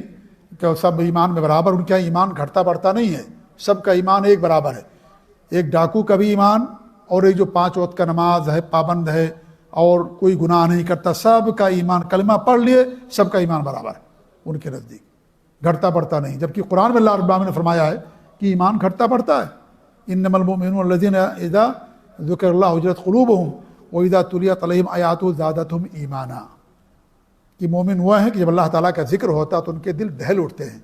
S1: کہ سب ایمان میں برابر، ان کے یہاں ایمان گھٹتا بڑھتا نہیں ہے، سب کا ایمان ایک برابر ہے۔ ایک ڈاکو کا بھی ایمان اور ایک جو 5 وقت کا نماز ہے، پابند ہے اور کوئی گناہ نہیں کرتا، سب کا ایمان، کلمہ پڑھ لیے سب کا ایمان برابر ہے ان کے نزدیک، گھٹتا بڑھتا نہیں۔ جبکہ قرآن میں اللہ رب العالمین نے فرمایا ہے کہ ایمان گھٹتا بڑھتا ہے۔ انما المؤمنون الذین اذا ذکر اللہ وجلت قلوبہم واذا تلیت علیہم آیاتہ زادتہم ایمانا، کہ مومن وہ ہیں کہ جب اللہ تعالیٰ کا ذکر ہوتا ہے تو ان کے دل دہل اٹھتے ہیں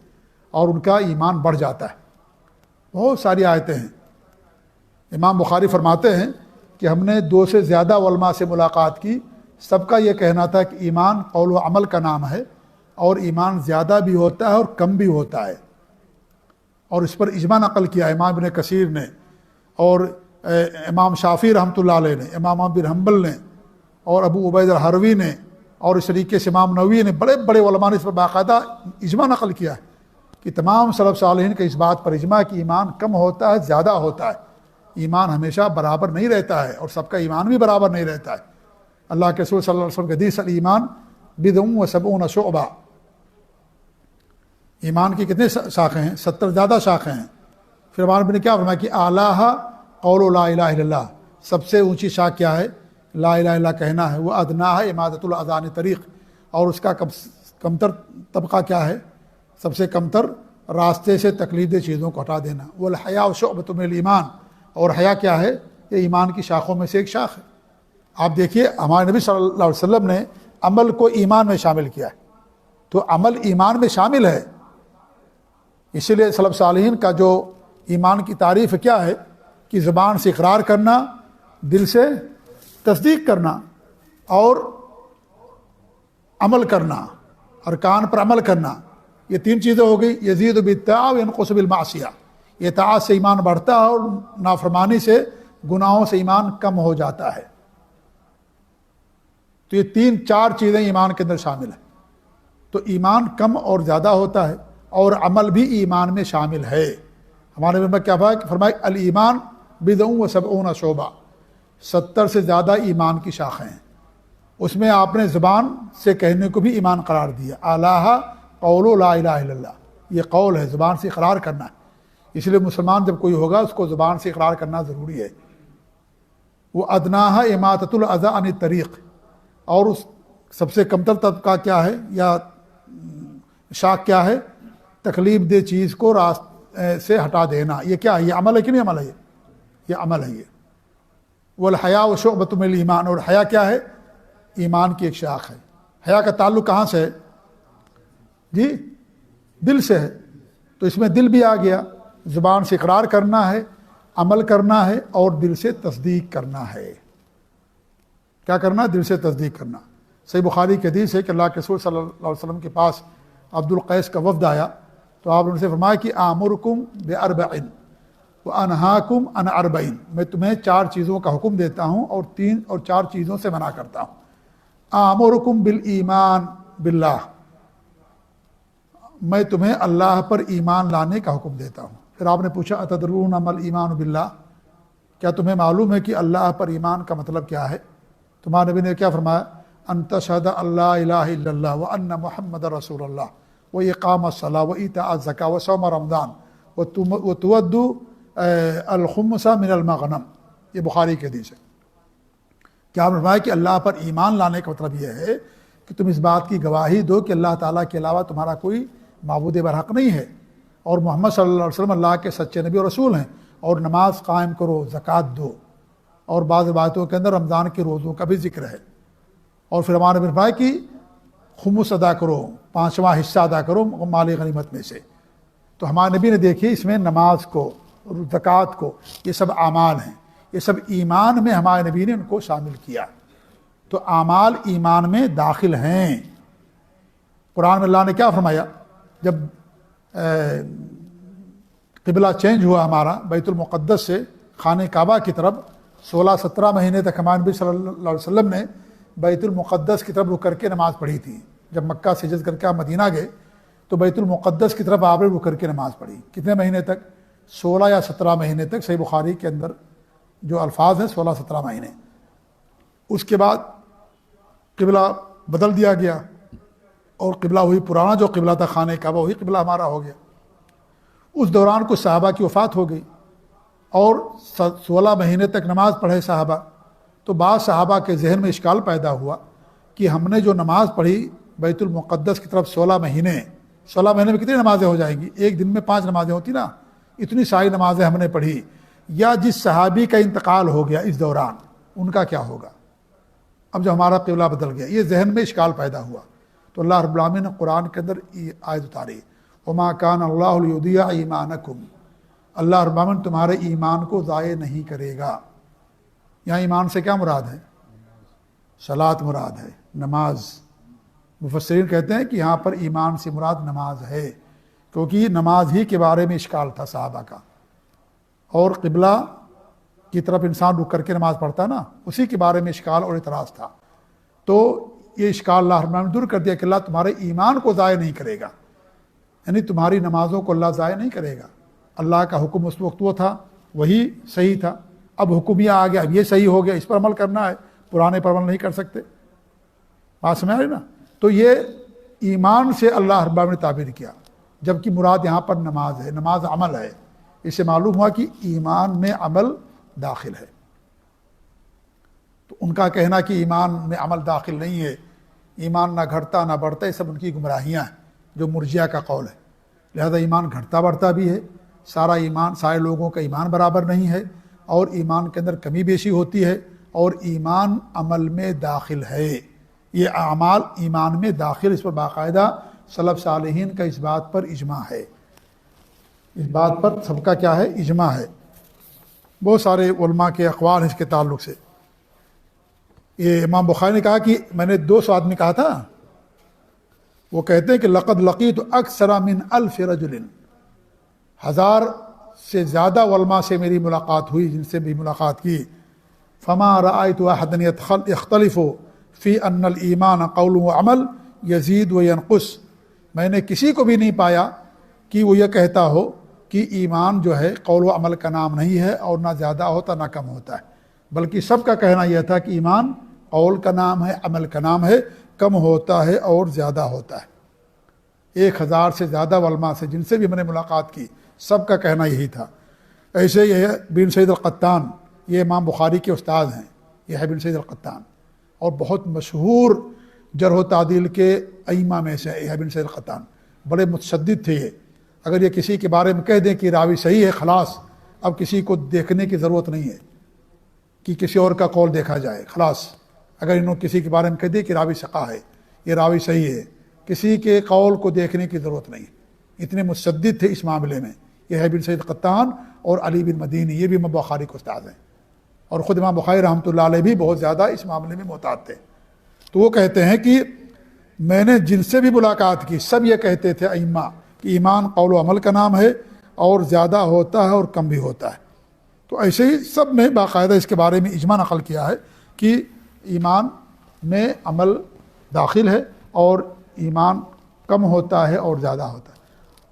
S1: اور ان کا ایمان بڑھ جاتا ہے۔ بہت ساری آیتیں ہیں۔ امام بخاری فرماتے ہیں کہ ہم نے 2 سے زیادہ علماء سے ملاقات کی، سب کا یہ کہنا تھا کہ ایمان قول و عمل کا نام ہے، اور ایمان زیادہ بھی ہوتا ہے اور کم بھی ہوتا ہے، اور اس پر اجماع نقل کیا امام ابن کثیر نے اور امام شافعی رحمۃ اللہ علیہ نے، امام احمد بن حنبل نے اور ابو عبید الحروی نے، اور اس طریقے سے امام نووی نے، بڑے بڑے علماء نے اس پر باقاعدہ اجماع نقل کیا ہے کہ تمام سلف صالحین کا اس بات پر اجماع کہ ایمان کم ہوتا ہے زیادہ ہوتا ہے، ایمان ہمیشہ برابر نہیں رہتا ہے، اور سب کا ایمان بھی برابر نہیں رہتا ہے۔ اللہ کے رسول صلی اللہ علیہ وسلم کے حدیث الایمان بضع و70 شعبہ، ایمان کی کتنے شاخیں ہیں؟ 70 زیادہ شاخیں ہیں۔ پھر ہمارے نے کیا فرمایا کہ اعلیٰ قول لا الہ الا اللہ، سب سے اونچی شاخ کیا ہے؟ لا الہ الا اللہ کہنا ہے۔ وہ ادنا ہے امادۃ الاذى عن طریق، اور اس کا کمتر طبقہ کیا ہے؟ سب سے کمتر راستے سے تقلیدی چیزوں کو ہٹا دینا۔ والحیاء شعبۃ من الایمان، اور حیا کیا ہے؟ یہ ایمان کی شاخوں میں سے ایک شاخ ہے۔ آپ دیکھیے ہمارے نبی صلی اللہ علیہ وسلم نے عمل کو ایمان میں شامل کیا ہے، تو عمل ایمان میں شامل ہے۔ اسی لیے سلف صالحین کا جو ایمان کی تعریف کیا ہے کہ زبان سے اقرار کرنا، دل سے تصدیق کرنا اور عمل کرنا، ارکان پر عمل کرنا، یہ 3 چیزیں ہو گئی۔ یزید بالطاعۃ وینقص بالمعصیہ، اطاعت سے ایمان بڑھتا ہے اور نافرمانی سے، گناہوں سے ایمان کم ہو جاتا ہے۔ تو یہ 3-4 چیزیں ایمان کے اندر شامل ہیں۔ تو ایمان کم اور زیادہ ہوتا ہے، اور عمل بھی ایمان میں شامل ہے۔ ہمارے نبی کیا فرمایا؟ الایمان بضع و70 شعبہ، 70 سے زیادہ ایمان کی شاخیں ہیں۔ اس میں آپ نے زبان سے کہنے کو بھی ایمان قرار دیا۔ اعلیٰ قول لا الہ الا اللہ، یہ قول ہے، زبان سے اقرار کرنا ہے۔ اس لیے مسلمان جب کوئی ہوگا اس کو زبان سے اقرار کرنا ضروری ہے۔ وہ ادناہا اماطۃ الاذی عن الطریق، اور اس سب سے کمتر طبقہ کیا ہے یا شاخ کیا ہے؟ تکلیف دہ چیز کو راستے سے ہٹا دینا۔ یہ کیا ہے؟ یہ عمل ہے کہ نہیں عمل ہے؟ یہ عمل ہے۔ یہ والحیاء شعبۃ من الایمان، اور حیا کیا ہے؟ ایمان کی ایک شاخ ہے۔ حیا کا تعلق کہاں سے ہے؟ جی دل سے ہے، تو اس میں دل بھی آ گیا۔ زبان سے اقرار کرنا ہے، عمل کرنا ہے، اور دل سے تصدیق کرنا ہے۔ کیا کرنا؟ دل سے تصدیق کرنا۔ صحیح بخاری کی حدیث ہے کہ اللہ کے رسول صلی اللہ علیہ وسلم کے پاس عبد القیس کا وفد آیا، تو آپ نے ان سے فرمایا کہ آمرکم باربع وانہاکم عن اربع، میں تمہیں 4 چیزوں کا حکم دیتا ہوں اور 4 چیزوں سے منع کرتا ہوں۔ آمرکم بالایمان باللہ، میں تمہیں اللہ پر ایمان لانے کا حکم دیتا ہوں۔ پھر آپ نے پوچھا اتدرون ما الایمان باللہ، کیا تمہیں معلوم ہے کہ اللہ پر ایمان کا مطلب کیا ہے؟ تمہارے نبی نے کیا فرمایا؟ ان تشہد ان لا الہ الا اللہ وان محمد رسول اللہ واقام الصلاۃ وایتاء الزکاۃ وصوم رمضان وتؤد الخمس من المغنم، یہ بخاری کی حدیث ہے۔ کیا آپ نے فرمایا کہ اللہ پر ایمان لانے کا مطلب یہ ہے کہ تم اس بات کی گواہی دو کہ اللہ تعالیٰ کے علاوہ تمہارا کوئی معبود برحق نہیں ہے، اور محمد صلی اللہ علیہ وسلم اللہ کے سچے نبی اور رسول ہیں، اور نماز قائم کرو، زکوٰۃ دو، اور بعض روایتوں کے اندر رمضان کے روزوں کا بھی ذکر ہے۔ اور پھر ہمارے فرمایا کہ خمس ادا کرو، 5واں حصہ ادا کرو مال غنیمت میں سے۔ تو ہمارے نبی نے دیکھی اس میں نماز کو، زکوٰۃ کو، یہ سب اعمال ہیں، یہ سب ایمان میں ہمارے نبی نے ان کو شامل کیا۔ تو اعمال ایمان میں داخل ہیں، قرآن میں اللہ نے کیا فرمایا؟ جب قبلہ چینج ہوا ہمارا بیت المقدس سے خانہ کعبہ کی طرف، 16-17 مہینے تک ہمارے نبی صلی اللہ علیہ وسلم نے بیت المقدس کی طرف رک کر کے نماز پڑھی تھی۔ جب مکہ سے ہجرت کر کے آپ مدینہ گئے تو بیت المقدس کی طرف آپ نے رک کر کے نماز پڑھی۔ کتنے مہینے تک؟ 16 یا 17 مہینے تک۔ صحیح بخاری کے اندر جو الفاظ ہیں 16-17 مہینے۔ اس کے بعد قبلہ بدل دیا گیا اور قبلہ وہی پرانا جو قبلہ تھا خانہ کعبہ وہی قبلہ ہمارا ہو گیا۔ اس دوران کچھ صحابہ کی وفات ہو گئی اور 16 مہینے تک نماز پڑھے صحابہ، تو بعض صحابہ کے ذہن میں اشکال پیدا ہوا کہ ہم نے جو نماز پڑھی بیت المقدس کی طرف 16 مہینے میں کتنی نمازیں ہو جائیں گی؟ ایک دن میں 5 نمازیں ہوتی نا، اتنی ساری نمازیں ہم نے پڑھی، یا جس صحابی کا انتقال ہو گیا اس دوران ان کا کیا ہوگا؟ اب جو ہمارا قبلہ بدل گیا، یہ ذہن میں اشکال پیدا ہوا، تو اللہ رب العالمین نے قرآن کے اندر یہ آیت اتاری، وما کان اللہ لیضیع ایمانکم، اللہ رب العالمین تمہارے ایمان کو ضائع نہیں کرے گا۔ یہاں ایمان سے کیا مراد ہے؟ صلاۃ مراد ہے، نماز۔ مفسرین کہتے ہیں کہ یہاں پر ایمان سے مراد نماز ہے، کیونکہ نماز ہی کے بارے میں اشکال تھا صحابہ کا، اور قبلہ کی طرف انسان رک کر کے نماز پڑھتا نا، اسی کے بارے میں اشکال اور اعتراض تھا۔ تو یہ اشکال اللہ رب العالمین نے دور کر دیا کہ اللہ تمہارے ایمان کو ضائع نہیں کرے گا، یعنی تمہاری نمازوں کو اللہ ضائع نہیں کرے گا۔ اللہ کا حکم اس وقت وہ تھا، وہی صحیح تھا، اب حکم یہ آ گیا، اب یہ صحیح ہو گیا، اس پر عمل کرنا ہے، پرانے پر عمل نہیں کر سکتے۔ بات سمجھ آ رہی نا؟ تو یہ ایمان سے اللہ رب العالمین نے تعبیر کیا، جبکہ مراد یہاں پر نماز ہے، نماز عمل ہے۔ اس سے معلوم ہوا کہ ایمان میں عمل داخل ہے۔ تو ان کا کہنا کہ ایمان میں عمل داخل نہیں ہے، ایمان نہ گھٹتا نہ بڑھتا، یہ سب ان کی گمراہیاں ہیں جو مرجیہ کا قول ہے۔ لہذا ایمان گھٹتا بڑھتا بھی ہے، سارے لوگوں کا ایمان برابر نہیں ہے، اور ایمان کے اندر کمی بیشی ہوتی ہے، اور ایمان عمل میں داخل ہے۔ یہ اعمال ایمان میں داخل، اس پر باقاعدہ سلف صالحین کا اس بات پر اجماع ہے، اس بات پر سب کا کیا ہے؟ اجماع ہے۔ بہت سارے علماء کے اقوال ہیں اس کے تعلق سے۔ یہ امام بخاری نے کہا کہ میں نے 200 آدمی کہا تھا، وہ کہتے ہیں کہ لقد لقیت اکثر من 1000 رجل، 1000 سے زیادہ علماء سے میری ملاقات ہوئی، جن سے بھی ملاقات کی۔ فما رأيت احدا يختلف في ان الایمان قول و عمل یزید و ینقص، میں نے کسی کو بھی نہیں پایا کہ وہ یہ کہتا ہو کہ ایمان جو ہے قول و عمل کا نام نہیں ہے، اور نہ زیادہ ہوتا نہ کم ہوتا ہے، بلکہ سب کا کہنا یہ تھا کہ ایمان قول کا نام ہے، عمل کا نام ہے، کم ہوتا ہے اور زیادہ ہوتا ہے۔ 1000 سے زیادہ علماء سے جن سے بھی میں نے ملاقات کی، سب کا کہنا یہی تھا۔ ایسے یہ بن سعید القطان، یہ امام بخاری کے استاد ہیں، یہ ہے بن سعید القطان، اور بہت مشہور جرح و تعدیل کے ائمہ میں سے یہ ہے بن سعید القطان، بڑے متشدد تھے یہ۔ اگر یہ کسی کے بارے میں کہہ دیں کہ راوی صحیح ہے، خلاص، اب کسی کو دیکھنے کی ضرورت نہیں ہے کہ کسی اور کا قول دیکھا جائے، خلاص۔ اگر انہوں کسی کے بارے میں کہہ دیں کہ راوی ثقہ ہے، یہ راوی صحیح ہے، کسی کے قول کو دیکھنے کی ضرورت نہیں، اتنے متشدد تھے اس معاملے میں۔ یہ ہے بن سعید قطان اور علی بن مدینی، یہ بھی امام بخاری کے استاد ہیں، اور خود امام بخاری رحمۃ اللہ علیہ بھی بہت زیادہ اس معاملے میں محتاط تھے۔ تو وہ کہتے ہیں کہ میں نے جن سے بھی ملاقات کی، سب یہ کہتے تھے ائمہ کہ ایمان قول و عمل کا نام ہے، اور زیادہ ہوتا ہے اور کم بھی ہوتا ہے۔ تو ایسے ہی سب نے باقاعدہ اس کے بارے میں اجماع نقل کیا ہے کہ ایمان میں عمل داخل ہے، اور ایمان کم ہوتا ہے اور زیادہ ہوتا ہے،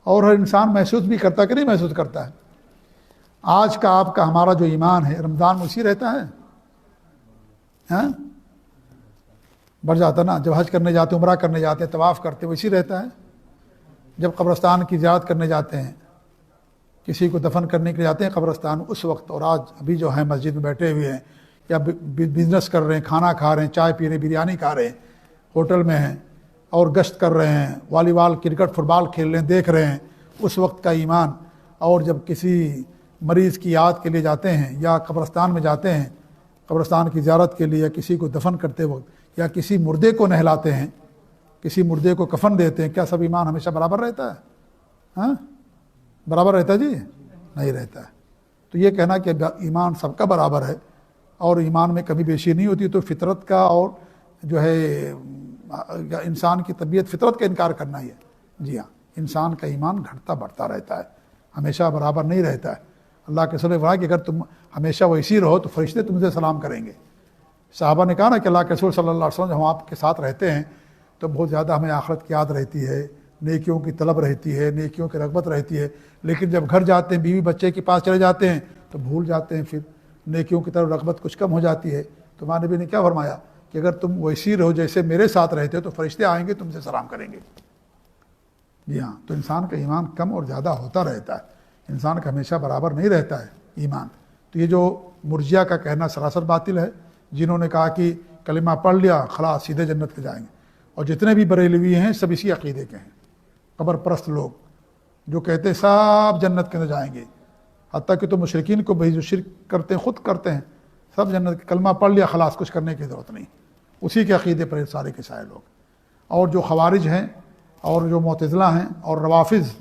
S1: اور ہر انسان محسوس بھی کرتا ہے کہ نہیں محسوس کرتا ہے۔ آج کا آپ کا ہمارا جو ایمان ہے رمضان میں اسی رہتا ہے، ہاں بڑھ جاتا نا، جب حج کرنے جاتے ہیں، عمرہ کرنے جاتے ہیں، طواف کرتے ہیں، ویسی رہتا ہے۔ جب قبرستان کی زیارت کرنے جاتے ہیں، کسی کو دفن کرنے کے لیے جاتے ہیں قبرستان، اس وقت، اور آج ابھی جو ہیں مسجد میں بیٹھے ہوئے ہیں، یا بزنس کر رہے ہیں، کھانا کھا رہے ہیں، چائے پی رہے ہیں، بریانی کھا رہے ہیں، ہوٹل میں ہیں، اور گشت کر رہے ہیں، والی بال، کرکٹ، فٹ بال کھیل رہے ہیں، دیکھ رہے ہیں، اس وقت کا ایمان، اور جب کسی مریض کی یاد کے لیے جاتے ہیں، یا قبرستان میں جاتے ہیں قبرستان کی زیارت کے لیے، یا کسی کو دفن کرتے وقت، یا کسی مردے کو نہلاتے ہیں، کسی مردے کو کفن دیتے ہیں، کیا سب ایمان ہمیشہ برابر رہتا ہے؟ ہاں برابر رہتا ہے جی؟ نہیں رہتا ہے۔ تو یہ کہنا کہ ایمان سب کا برابر ہے اور ایمان میں کمی بیشی نہیں ہوتی، تو فطرت کا اور جو ہے انسان کی طبیعت فطرت کا انکار کرنا ہی ہے. جی ہاں، انسان کا ایمان گھٹتا بڑھتا رہتا ہے، ہمیشہ برابر نہیں رہتا ہے. اللہ کے رسول نے فرمایا کہ اگر تم ہمیشہ ویسی رہو تو فرشتے تم سے سلام کریں گے. صحابہ نے کہا نا کہ اللہ کے رسول صلی اللہ علیہ وسلم جب ہم آپ کے ساتھ رہتے ہیں تو بہت زیادہ ہمیں آخرت کی یاد رہتی ہے، نیکیوں کی طلب رہتی ہے، نیکیوں کی رغبت رہتی ہے، لیکن جب گھر جاتے ہیں، بیوی بچے کے پاس چلے جاتے ہیں تو بھول جاتے ہیں، پھر نیکیوں کی طرف رغبت کچھ کم ہو جاتی ہے. تو ہمارے نبی نے کیا فرمایا کہ اگر تم ویسی رہو جیسے میرے ساتھ رہتے ہو تو فرشتے آئیں گے تم سے سلام کریں گے. جی ہاں، تو انسان کا ایمان کم اور زیادہ ہوتا رہتا ہے، انسان کا ہمیشہ برابر نہیں رہتا ہے ایمان. تو یہ جو مرجیہ کا کہنا سراسر باطل ہے، جنہوں نے کہا کہ کلمہ پڑھ لیا خلاص سیدھے جنت کے جائیں گے. اور جتنے بھی بریلوی ہیں سب اسی عقیدے کے ہیں، قبر پرست لوگ جو کہتے ہیں سب جنت کے اندر جائیں گے، حتیٰ کہ تو مشرکین کو بھی جو شرک کرتے ہیں خود کرتے ہیں، سب جنت کلمہ پڑھ لیا خلاص کچھ کرنے کی ضرورت نہیں. اسی کے عقیدے پر سارے کے سارے لوگ. اور جو خوارج ہیں اور جو معتزلہ ہیں اور روافض،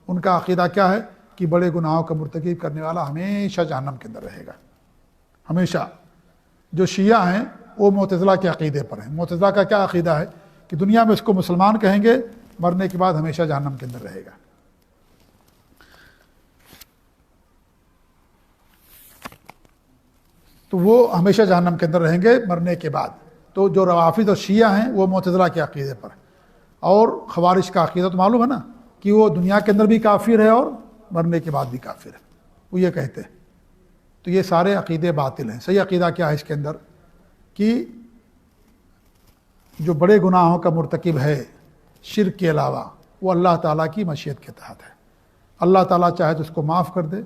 S1: ان کا عقیدہ کیا ہے کہ بڑے گناہوں کا مرتکب کرنے والا ہمیشہ جہنم کے اندر رہے گا، ہمیشہ. جو شیعہ ہیں وہ معتزلہ کے عقیدے پر ہیں. معتزلہ کا کیا عقیدہ ہے کہ دنیا میں اس کو مسلمان کہیں گے، مرنے کے بعد ہمیشہ جہنم کے اندر رہے گا. تو وہ ہمیشہ جہنم کے اندر رہیں گے مرنے کے بعد. تو جو روافض اور شیعہ ہیں وہ معتزلہ کے عقیدے پر. اور خوارج کا عقیدہ تو معلوم ہے نا کہ وہ دنیا کے اندر بھی کافر ہے اور مرنے کے بعد بھی کافر ہے، وہ یہ کہتے ہیں. تو یہ سارے عقیدے باطل ہیں. صحیح عقیدہ کیا ہے اس کے اندر کہ جو بڑے گناہوں کا مرتکب ہے شرک کے علاوہ، وہ اللہ تعالیٰ کی مشیت کے تحت ہے. اللہ تعالیٰ چاہے تو اس کو معاف کر دے،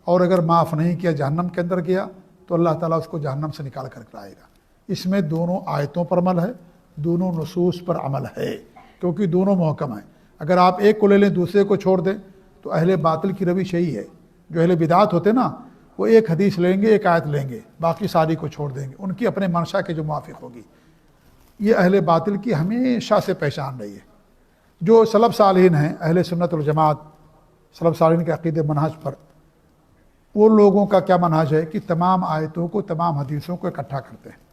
S1: اور اگر معاف نہیں کیا جہنم کے اندر گیا تو اللہ تعالیٰ اس کو جہنم سے نکال کر لائے گا. اس میں دونوں آیتوں پر عمل ہے، دونوں نصوص پر عمل ہے، کیونکہ دونوں محکم ہیں. اگر آپ ایک کو لے لیں دوسرے کو چھوڑ دیں تو اہل باطل کی روش یہی ہے. جو اہل بدعت ہوتے نا وہ ایک حدیث لیں گے، ایک آیت لیں گے، باقی ساری کو چھوڑ دیں گے، ان کی اپنے منشا کے جو موافق ہوگی. یہ اہل باطل کی ہمیشہ سے پہچان رہی ہے. جو سلف صالحین ہیں اہل سنت والجماعت، سلف صالحین کے عقیدے منہج پر، وہ لوگوں کا کیا منہج ہے کہ تمام آیتوں کو، تمام حدیثوں کو اکٹھا کرتے ہیں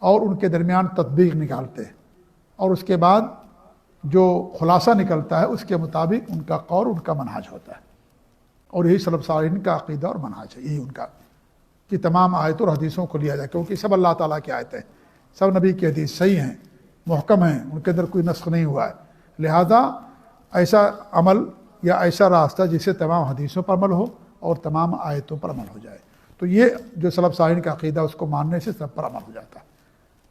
S1: اور ان کے درمیان تطبیق نکالتے ہیں، اور اس کے بعد جو خلاصہ نکلتا ہے اس کے مطابق ان کا قول، ان کا منہج ہوتا ہے. اور یہی سلف صالحین کا عقیدہ اور منہج ہے، یہی ان کا کہ تمام آیتوں اور حدیثوں کو لیا جائے، کیونکہ سب اللہ تعالیٰ کی آیتیں ہیں، سب نبی کی حدیث صحیح ہیں، محکم ہیں، ان کے اندر کوئی نسخ نہیں ہوا ہے. لہذا ایسا عمل یا ایسا راستہ جس سے تمام حدیثوں پر عمل ہو اور تمام آیتوں پر عمل ہو جائے، تو یہ جو سلف صالحین کا عقیدہ اس کو ماننے سے سب پر عمل ہو جاتا ہے.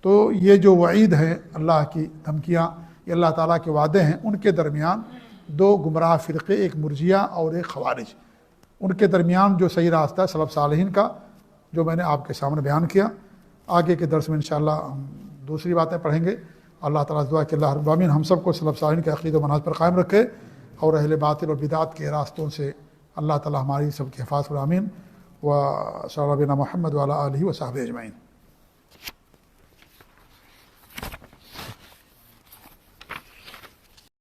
S1: تو یہ جو وعید ہے، اللہ کی دھمکیاں، یہ اللہ تعالیٰ کے وعدے ہیں، ان کے درمیان دو گمراہ فرقے، ایک مرجیہ اور ایک خوارج، ان کے درمیان جو صحیح راستہ ہے سلف صالحین کا، جو میں نے آپ کے سامنے بیان کیا. آگے کے درس میں انشاءاللہ ہم دوسری باتیں پڑھیں گے. اللہ تعالیٰ دعا کہ اللہ رب العالمین ہم سب کو سلف صالحین کے عقیدہ و منہج پر قائم رکھے، اور اہل باطل اور بدعات کے راستوں سے اللہ تعالیٰ ہماری سب کی حفاظت. آمین. و صلی اللہ علیہ محمد وعلی آلہ و صحبہ اجمعین.